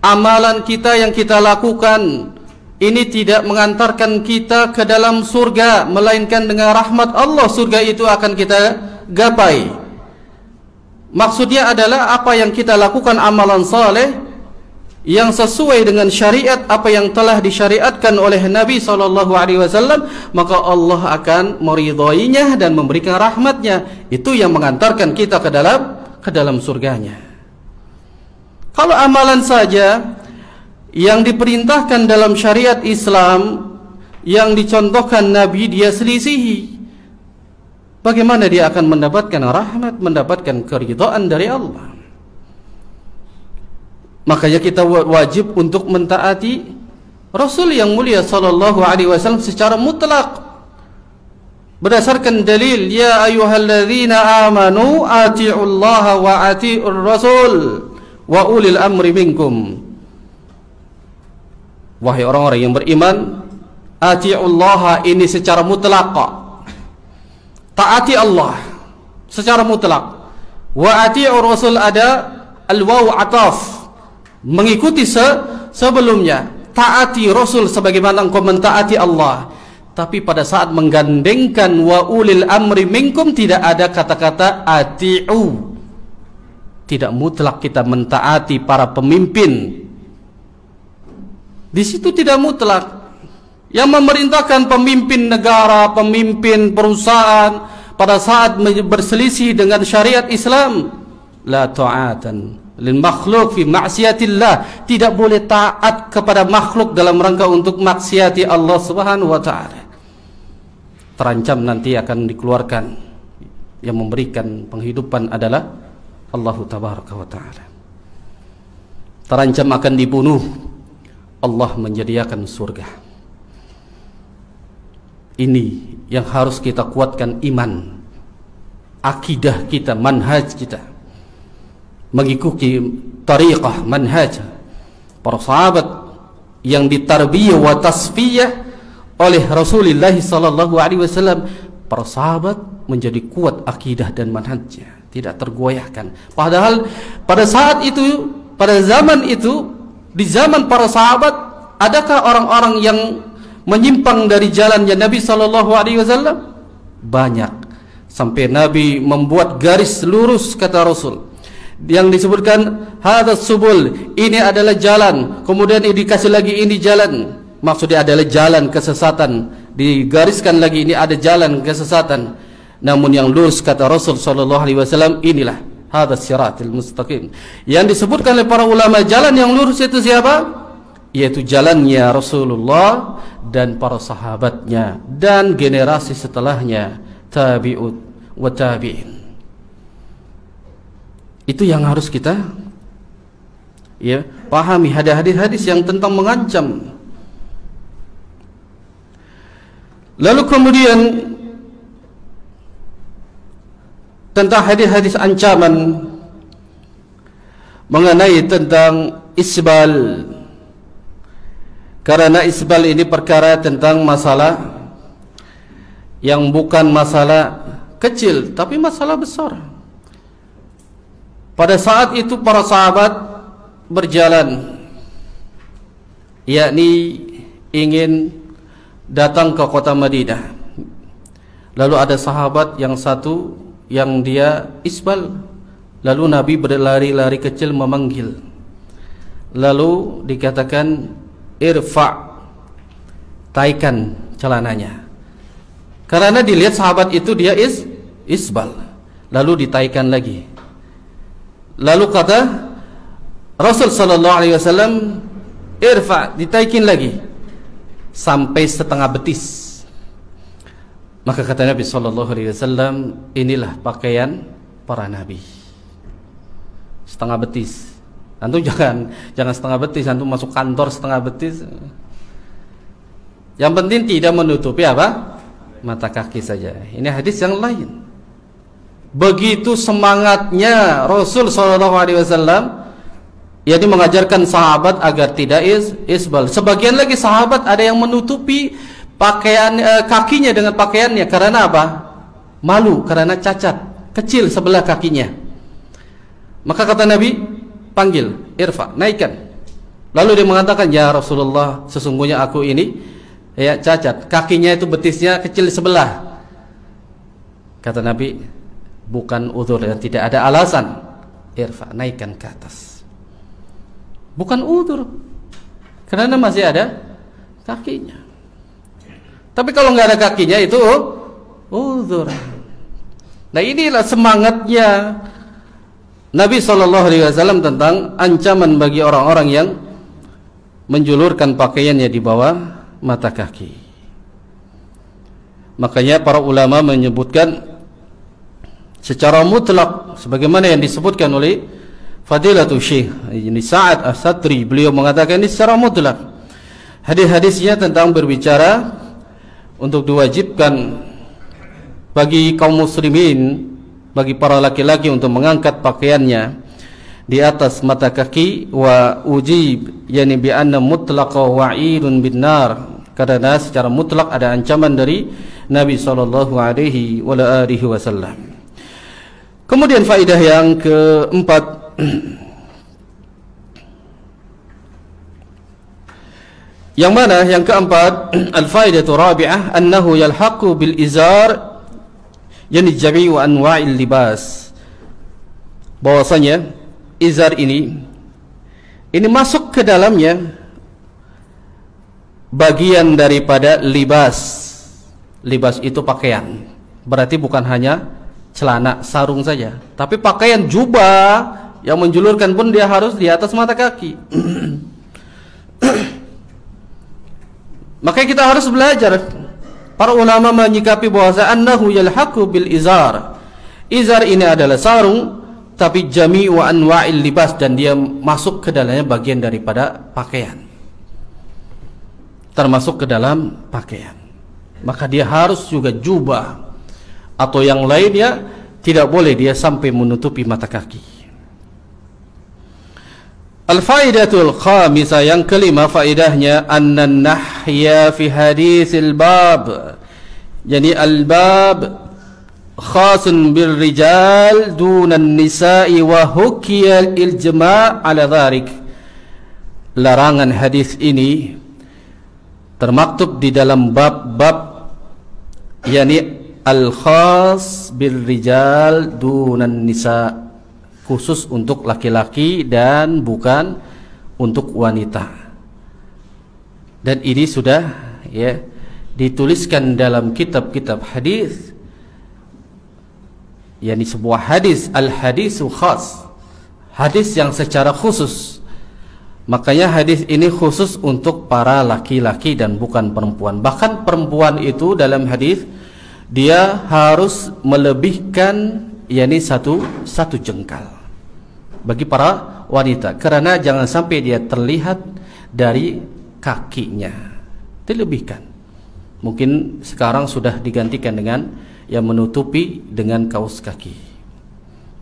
Amalan kita yang kita lakukan ini tidak mengantarkan kita ke dalam surga, melainkan dengan rahmat Allah surga itu akan kita gapai. Maksudnya adalah apa yang kita lakukan amalan saleh yang sesuai dengan syariat, apa yang telah disyariatkan oleh Nabi SAW, maka Allah akan meridhoinya dan memberikan rahmatnya. Itu yang mengantarkan kita ke dalam surganya. Kalau amalan saja yang diperintahkan dalam syariat Islam, yang dicontohkan Nabi, dia selisihi, bagaimana dia akan mendapatkan rahmat, mendapatkan keridhaan dari Allah? Makanya kita wajib untuk mentaati Rasul yang mulia sallallahu alaihi wasallam secara mutlak berdasarkan dalil, ya ayyuhalladzina amanu atiullaha wa atiur rasul wa ulil amri minkum. Wahai orang-orang yang beriman, atiullaha ini secara mutlak, taati Allah secara mutlak. Wa atiur rasul ada al-waw ataf, mengikuti sebelumnya. Taati Rasul sebagaimana engkau mentaati Allah. Tapi pada saat menggandengkan wa ulil amri minkum, tidak ada kata-kata ati'u. Tidak mutlak kita mentaati para pemimpin. Di situ tidak mutlak. Yang memerintahkan pemimpin negara, pemimpin perusahaan pada saat berselisih dengan syariat Islam, la ta'atan lil makhluk fi ma'siyatillah, tidak boleh taat kepada makhluk dalam rangka untuk maksiati Allah Subhanahu wa taala. Terancam nanti akan dikeluarkan. Yang memberikan penghidupan adalah Allah tabaraka wa taala. Terancam akan dibunuh. Allah menyediakan surga. Ini yang harus kita kuatkan, iman, akidah kita, manhaj kita, mengikuti tariqah, manhaj para sahabat yang ditarbiyah wa tasfiyah oleh Rasulullah sallallahu alaihi wasallam. Para sahabat menjadi kuat akidah dan manhajnya, tidak tergoyahkan. Padahal pada saat itu, pada zaman itu, di zaman para sahabat, adakah orang-orang yang menyimpang dari jalannya Nabi sallallahu alaihi wasallam? Banyak. Sampai Nabi membuat garis lurus, kata Rasul, yang disebutkan hadas subul, ini adalah jalan, kemudian dikasih lagi ini jalan, maksudnya adalah jalan kesesatan, digariskan lagi ini ada jalan kesesatan, namun yang lurus, kata Rasul sallallahu alaihi wasallam, inilah hadas siratul mustaqim. Yang disebutkan oleh para ulama, jalan yang lurus itu siapa? Yaitu jalannya Rasulullah dan para sahabatnya dan generasi setelahnya, tabi'ut wa tabi'in. Itu yang harus kita pahami, hadis-hadis yang tentang mengancam. Lalu kemudian tentang hadis-hadis ancaman mengenai tentang isbal. Karena isbal ini perkara tentang masalah yang bukan masalah kecil, tapi masalah besar. Pada saat itu para sahabat berjalan, yakni ingin datang ke kota Madinah. Lalu ada sahabat yang satu yang dia isbal. Lalu Nabi berlari-lari kecil memanggil. Lalu dikatakan irfa', taikan celananya. Karena dilihat sahabat itu dia isbal, lalu ditaikan lagi. Lalu kata Rasul sallallahu alaihi wasallam, irfa, ditaikin lagi sampai setengah betis. Maka kata Nabi sallallahu alaihi wasallam, inilah pakaian para nabi. Setengah betis. Antum jangan setengah betis, antum masuk kantor setengah betis. Yang penting tidak menutupi apa? Mata kaki saja. Ini hadis yang lain. Begitu semangatnya Rasul sallallahu alaihi wasallam, yakni mengajarkan sahabat agar tidak isbal. Sebagian lagi sahabat ada yang menutupi pakaian kakinya dengan pakaiannya karena apa? Malu, karena cacat kecil sebelah kakinya. Maka kata Nabi, panggil, irfa, naikkan. Lalu dia mengatakan, ya Rasulullah, sesungguhnya aku ini ya cacat, kakinya itu betisnya kecil sebelah. Kata Nabi, bukan uzur dan tidak ada alasan. Irfa, naikkan ke atas. Bukan uzur, karena masih ada kakinya. Tapi kalau nggak ada kakinya itu uzur. Nah, inilah semangatnya Nabi SAW tentang ancaman bagi orang-orang yang menjulurkan pakaiannya di bawah mata kaki. Makanya para ulama menyebutkan secara mutlak sebagaimana yang disebutkan oleh Fadilatul Syekh Sa'ad As-Satri, beliau mengatakan ini secara mutlak. Hadis-hadisnya tentang berbicara untuk diwajibkan bagi kaum muslimin, bagi para laki-laki untuk mengangkat pakaiannya di atas mata kaki, wa ujib yani bi anna mutlaqa wa'idun bin nar, karena secara mutlak ada ancaman dari Nabi sallallahu alaihi wasallam. Kemudian faedah yang keempat, yang mana yang keempat, al-faidatu rabi'ah annahu yalhaqu bil izar yani jami'u anwa'il libas, bahwasanya izar ini masuk ke dalamnya bagian daripada libas. Libas itu pakaian, berarti bukan hanya celana, sarung saja, tapi pakaian, jubah yang menjulurkan pun dia harus di atas mata kaki. Makanya kita harus belajar. Para ulama menyikapi bahwa annahu yalhaqu bil izar. Izar ini adalah sarung, tapi jami'u anwa'il libas, dan dia masuk ke dalamnya bagian daripada pakaian, termasuk ke dalam pakaian. Maka dia harus juga jubah atau yang lainnya, tidak boleh dia sampai menutupi mata kaki. Al-faidatul khamisah, yang kelima faidahnya, anna nahya fi hadisil bab, yani al-bab khasun bil rijal dunan nisa'i wa hukiya al-ijma' ala dharik. Larangan hadis ini termaktub di dalam bab-bab, yani al-khas bil rijal dunan nisa', khusus untuk laki-laki dan bukan untuk wanita. Dan ini sudah ya dituliskan dalam kitab-kitab hadis, yakni sebuah hadis, al-hadisu khas, hadis yang secara khusus. Makanya hadis ini khusus untuk para laki-laki dan bukan perempuan. Bahkan perempuan itu dalam hadis dia harus melebihkan yakni satu jengkal bagi para wanita, karena jangan sampai dia terlihat dari kakinya, dilebihkan. Mungkin sekarang sudah digantikan dengan yang menutupi dengan kaos kaki,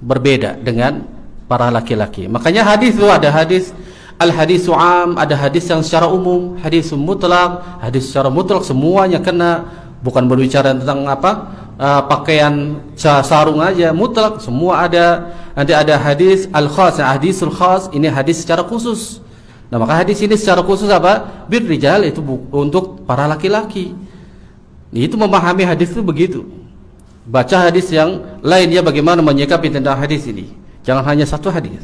berbeda dengan para laki-laki. Makanya hadis itu ada hadis al-hadisu am, ada hadis yang secara umum, hadis mutlak. Hadis secara mutlak semuanya kena, bukan berbicara tentang apa pakaian sarung aja, mutlak semua ada. Nanti ada hadis al-khas, hadisul khas, ini hadis secara khusus. Nah, maka hadis ini secara khusus apa? Bir rijal, itu untuk para laki-laki. Itu memahami hadis itu begitu. Baca hadis yang lainnya bagaimana menyikapi tentang hadis ini. Jangan hanya satu hadis.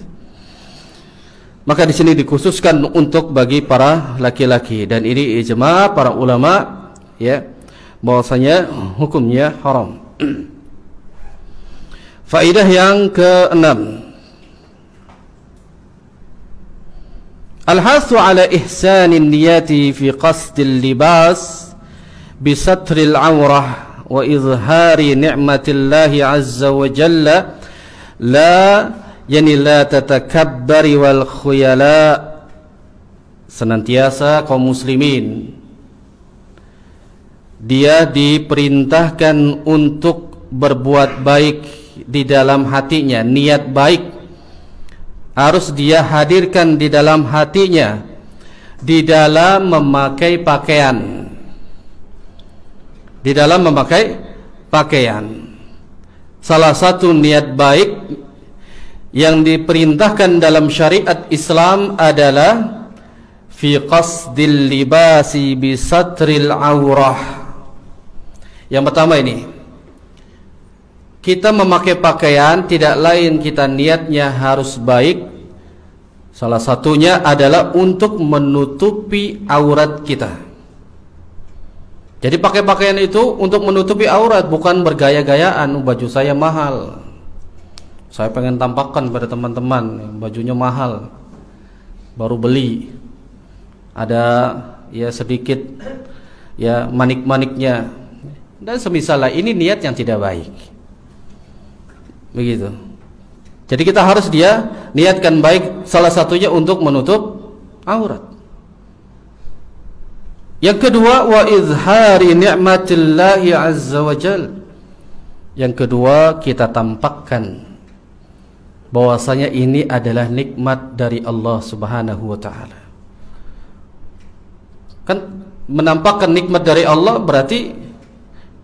Maka di sini dikhususkan untuk bagi para laki-laki, dan ini ijma para ulama ya bahwasanya hukumnya haram. Faedah yang ke-6, al-hasu ala ihsanin niyati fi qasdil libas bisatril awrah wa izhari ni'matillahi azza wa jalla la tatakabbari wal khuyala. Senantiasa kaum muslimin dia diperintahkan untuk berbuat baik di dalam hatinya. Niat baik harus dia hadirkan di dalam hatinya di dalam memakai pakaian. Di dalam memakai pakaian, salah satu niat baik yang diperintahkan dalam syariat Islam adalah fi qasdil libasi bisatril aurah. Yang pertama ini, kita memakai pakaian tidak lain kita niatnya harus baik. Salah satunya adalah untuk menutupi aurat kita. Jadi pakai pakaian itu untuk menutupi aurat, bukan bergaya-gayaan. Baju saya mahal, saya pengen tampakkan pada teman-teman, bajunya mahal, baru beli, ada ya sedikit ya manik-maniknya dan semisalnya. Ini niat yang tidak baik. Begitu. Jadi kita harus dia niatkan baik, salah satunya untuk menutup aurat. Yang kedua, wa izhari ni'matillahi azza wa jal. Yang kedua, kita tampakkan bahwasanya ini adalah nikmat dari Allah Subhanahu wa taala. Kan menampakkan nikmat dari Allah berarti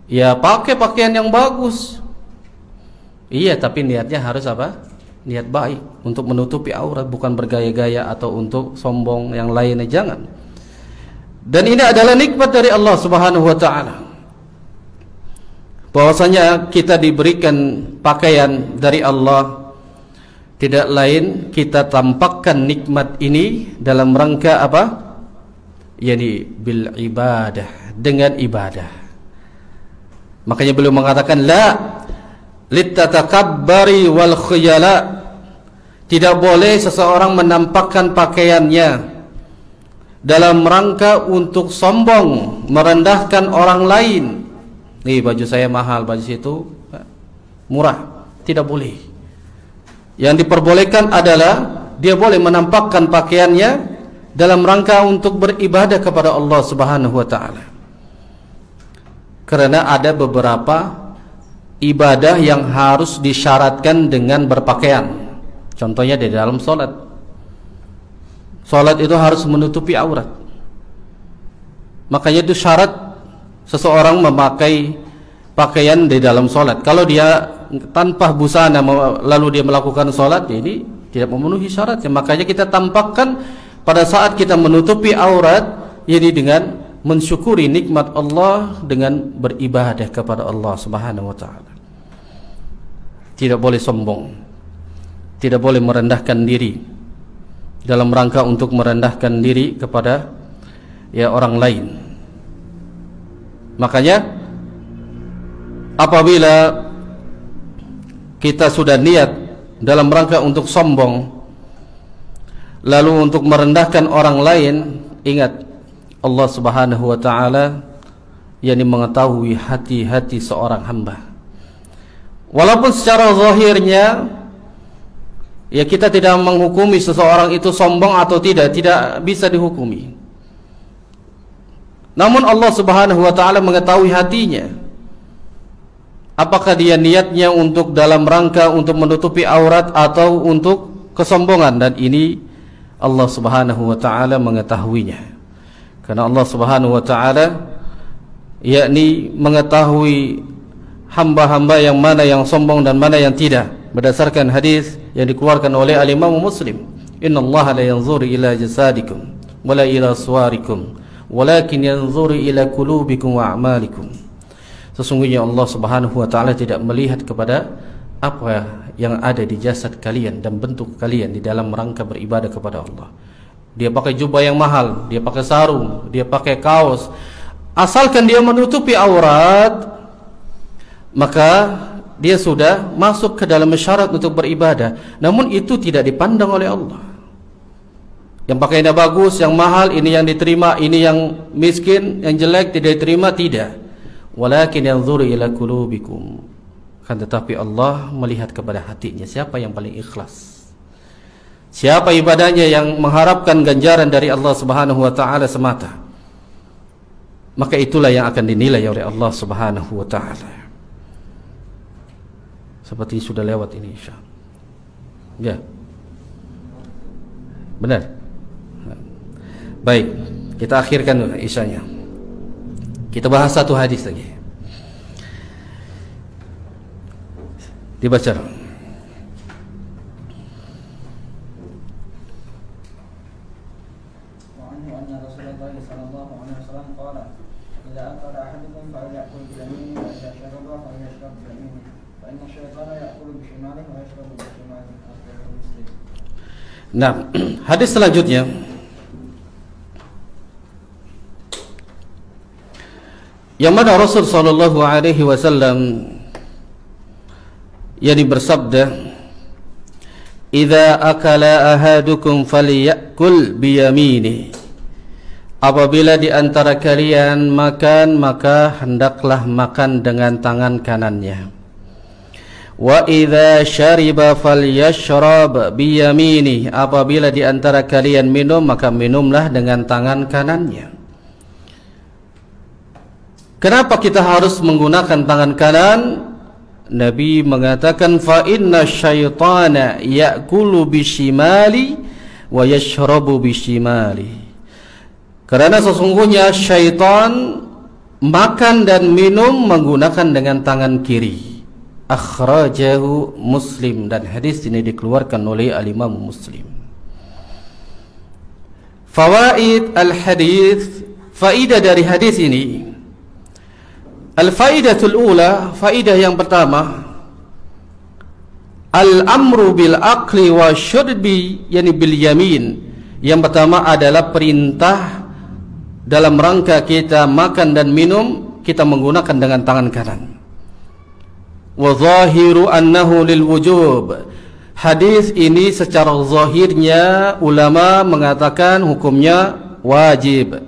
ya pakai pakaian yang bagus. Iya, tapi niatnya harus apa? Niat baik untuk menutupi aurat, bukan bergaya-gaya atau untuk sombong yang lainnya, jangan. Dan ini adalah nikmat dari Allah Subhanahu wa taala, bahwasanya kita diberikan pakaian dari Allah. Tidak lain kita tampakkan nikmat ini dalam rangka apa? Yani bil ibadah, dengan ibadah. Makanya beliau mengatakan la litatakabbari wal khuyala. Tidak boleh seseorang menampakkan pakaiannya dalam rangka untuk sombong, merendahkan orang lain. Nih, baju saya mahal, baju situ murah. Tidak boleh. Yang diperbolehkan adalah dia boleh menampakkan pakaiannya dalam rangka untuk beribadah kepada Allah Subhanahu wa taala. Karena ada beberapa ibadah yang harus disyaratkan dengan berpakaian. Contohnya di dalam salat. Salat itu harus menutupi aurat. Makanya itu syarat seseorang memakai pakaian di dalam salat. Kalau dia tanpa busana lalu dia melakukan salat, ini tidak memenuhi syaratnya. Makanya kita tampakkan pada saat kita menutupi aurat, ini dengan mensyukuri nikmat Allah dengan beribadah kepada Allah Subhanahu wa taala. Tidak boleh sombong, tidak boleh merendahkan diri dalam rangka untuk merendahkan diri kepada ya orang lain. Makanya apabila kita sudah niat dalam rangka untuk sombong lalu untuk merendahkan orang lain, ingat Allah Subhanahu wa taala yakni mengetahui hati-hati seorang hamba. Walaupun secara zahirnya ya kita tidak menghukumi seseorang itu sombong atau tidak bisa dihukumi. Namun Allah Subhanahu wa taala mengetahui hatinya. Apakah dia niatnya untuk dalam rangka untuk menutupi aurat atau untuk kesombongan, dan ini Allah Subhanahu wa taala mengetahuinya. Karena Allah Subhanahu wa taala yakni mengetahui hamba-hamba yang mana yang sombong dan mana yang tidak. Berdasarkan hadis yang dikeluarkan oleh al-Imam Muslim, innallaha la yanzuru ila jasadikum wala ila suwarikum walakin yanzuru ila qulubikum wa a'malikum. Sesungguhnya Allah Subhanahu wa taala tidak melihat kepada apa yang ada di jasad kalian dan bentuk kalian di dalam rangka beribadah kepada Allah. Dia pakai jubah yang mahal, dia pakai sarung, dia pakai kaos, asalkan dia menutupi aurat, maka dia sudah masuk ke dalam syarat untuk beribadah. Namun itu tidak dipandang oleh Allah. Yang pakaiannya bagus, yang mahal, ini yang diterima, ini yang miskin, yang jelek tidak diterima, tidak. Walakin yanzuru ila qulubikum. Kan tetapi Allah melihat kepada hatinya, siapa yang paling ikhlas, siapa ibadahnya yang mengharapkan ganjaran dari Allah Subhanahu wa taala semata, maka itulah yang akan dinilai oleh Allah Subhanahu wa taala. Seperti sudah lewat ini insyaallah. Ya. Benar. Baik, kita akhirkan dulu isyanya. Kita bahas satu hadis lagi. Dibaca. Nah, hadis selanjutnya yang mana Rasul sallallahu alaihi wasallam yang bersabda, "Idza akala ahadukum falyakul biyamini." Apabila di antara kalian makan, maka hendaklah makan dengan tangan kanannya. Wa idza syariba falyashrab biyamini. Apabila di antara kalian minum, maka minumlah dengan tangan kanannya. Kenapa kita harus menggunakan tangan kanan? Nabi mengatakan, fa inna syaitana ya'kulu bishimali wa yashrabu bishimali. Karena sesungguhnya syaitan makan dan minum menggunakan dengan tangan kiri. Akhrajahu Muslim, dan hadis ini dikeluarkan oleh al-Imam Muslim. Fawaid al-hadis, faidah dari hadis ini. Al-faidatul ula, faidah yang pertama, al-amru bil aqli wa syurbi, yani bil yamin. Yang pertama adalah perintah dalam rangka kita makan dan minum, kita menggunakan dengan tangan kanan. Wa zahiru annahu lil wujub. Hadis ini secara zahirnya ulama mengatakan hukumnya wajib.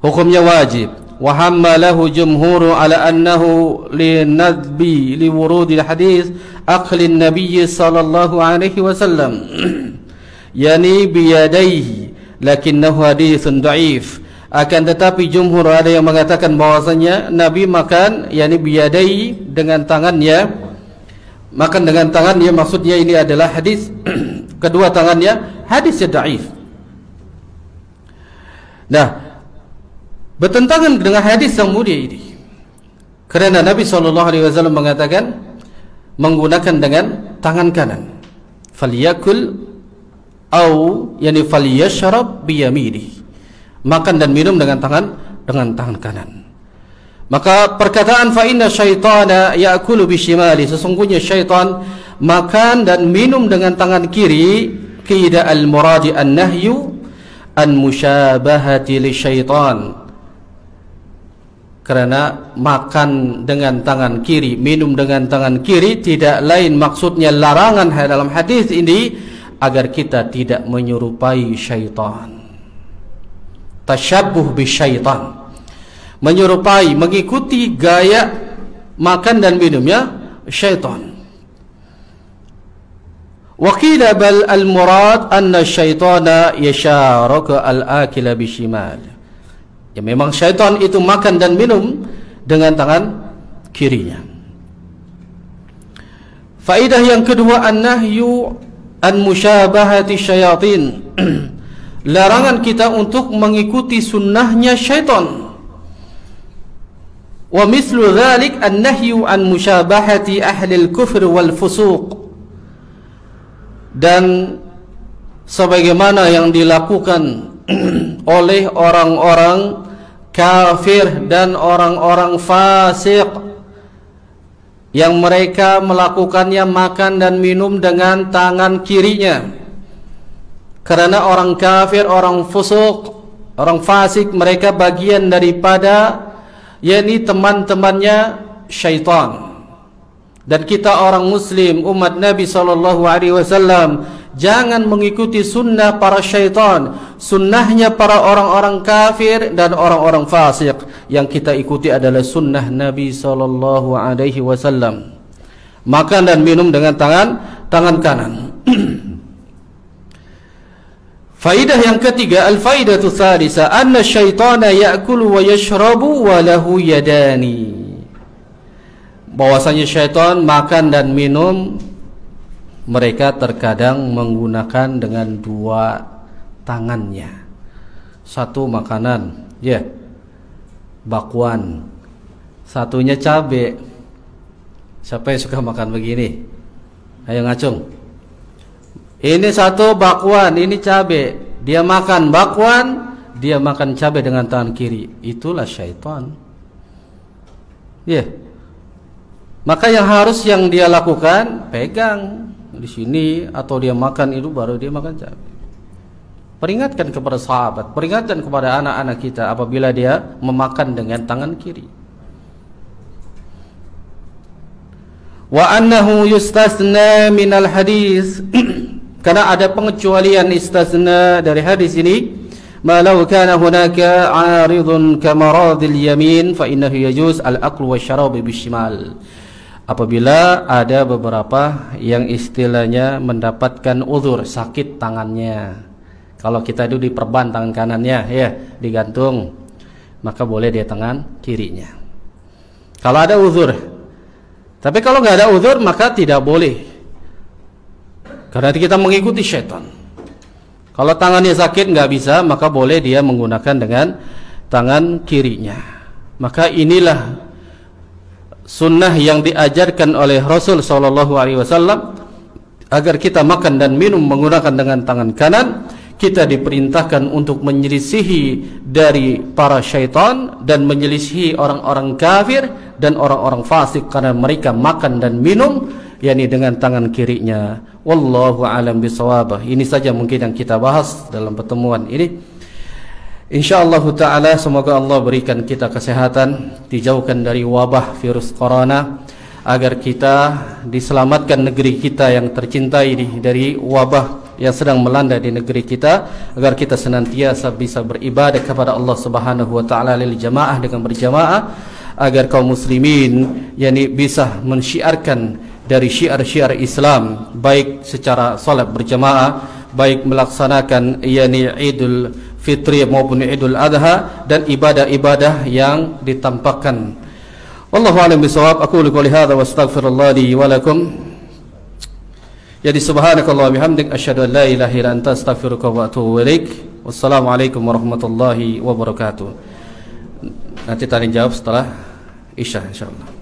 Hukumnya wajib. Wa hammalahu jumhur ala annahu linadbi liwurudil hadis aqlin nabiy sallallahu alaihi wasallam. Yani biyadaihi, lakinnahu haditsun dhaif. Akan tetapi jumhur ada yang mengatakan bahwasanya Nabi makan yakni biyadai, dengan tangannya. Makan dengan tangannya maksudnya ini adalah hadis kedua tangannya hadisnya dhaif. Nah, bertentangan dengan hadis yang mulia ini. Kerana Nabi SAW mengatakan menggunakan dengan tangan kanan. Falyakul au yani falyashrab biyamini. Makan dan minum dengan tangan kanan. Maka perkataan fa inna syaitana ya'kulu bishimali, sesungguhnya syaitan makan dan minum dengan tangan kiri, qida al-muradi an-nahyu an musyabahati li syaitan. Kerana makan dengan tangan kiri, minum dengan tangan kiri tidak lain maksudnya larangan dalam hadis ini agar kita tidak menyerupai syaitan. Tasyabbuh bisyaitan, menyerupai, mengikuti gaya makan dan minumnya syaitan. Wa qila bal al murad anna syaitana yasharuka al akila bishimal. Ya, memang syaitan itu makan dan minum dengan tangan kirinya. Faedah yang kedua, an-nahyu an musyabahati syayatin. Larangan kita untuk mengikuti sunnahnya syaitan. Wa mislu dzalik an-nahyu an musyabahati ahli al-kufr wal fusuq. Dan sebagaimana yang dilakukan oleh orang-orang kafir dan orang-orang fasik, yang mereka melakukannya makan dan minum dengan tangan kirinya. Karena orang kafir, orang fusuk, Orang fasik mereka bagian daripada yakni teman-temannya syaitan. Dan kita orang muslim umat Nabi SAW jangan mengikuti sunnah para syaitan, sunnahnya para orang-orang kafir dan orang-orang fasik. Yang kita ikuti adalah sunnah Nabi SAW. Makan dan minum dengan tangan kanan. Faidah yang ketiga, al-faidatu tsalitsah, anna syaitana ya'kulu wa yashrabu wa lahu yadani. Bahwasanya syaitan makan dan minum mereka terkadang menggunakan dengan dua tangannya. Satu makanan, ya, bakwan. Satunya cabai. Siapa yang suka makan begini? Ayo ngacung. Ini satu bakwan, ini cabai. Dia makan bakwan, dia makan cabai dengan tangan kiri. Itulah syaitan. Ya. Maka yang harus yang dia lakukan, pegang di sini atau dia makan itu baru dia makan cabai. Peringatkan kepada sahabat, peringatkan kepada anak-anak kita apabila dia memakan dengan tangan kiri. Wa annahu yustasna minal hadis karena ada pengecualian istisna dari hadis ini. Malau kana hunaka 'aridun kamaradil yamin fa innahu yajuz al-aqlu wasyarab bishimal. Apabila ada beberapa yang istilahnya mendapatkan uzur, sakit tangannya. Kalau kita itu diperban tangan kanannya, ya, digantung, maka boleh dia tangan kirinya. Kalau ada uzur. Tapi kalau nggak ada uzur maka tidak boleh. Karena kita mengikuti syaitan. Kalau tangannya sakit nggak bisa, maka boleh dia menggunakan dengan tangan kirinya. Maka inilah sunnah yang diajarkan oleh Rasul SAW, agar kita makan dan minum menggunakan dengan tangan kanan. Kita diperintahkan untuk menyelisihi dari para syaitan dan menyelisihi orang-orang kafir dan orang-orang fasik karena mereka makan dan minum yakni dengan tangan kirinya. Wallahu a'lam bishawab. Ini saja mungkin yang kita bahas dalam pertemuan ini. Insyaallah taala semoga Allah berikan kita kesehatan, dijauhkan dari wabah virus corona, agar kita diselamatkan negeri kita yang tercintai dari wabah yang sedang melanda di negeri kita, agar kita senantiasa bisa beribadah kepada Allah Subhanahu wa taala lil jamaah dengan berjamaah, agar kaum muslimin yakni bisa mensyiarkan dari syiar-syiar Islam, baik secara salat berjamaah, baik melaksanakan yakni Idul Fitri maupun Idul Adha dan ibadah-ibadah yang ditampakkan. Wallahu a'lam bishawab. Aku qouli hadza wa astaghfirullah li wa lakum. Jadi subhanakallah bihamdik asyhadu an la ilaha illa anta astaghfiruka wa atubu ilaik. Wassalamualaikum warahmatullahi wabarakatuh. Nanti tanya jawab setelah Isya insyaallah.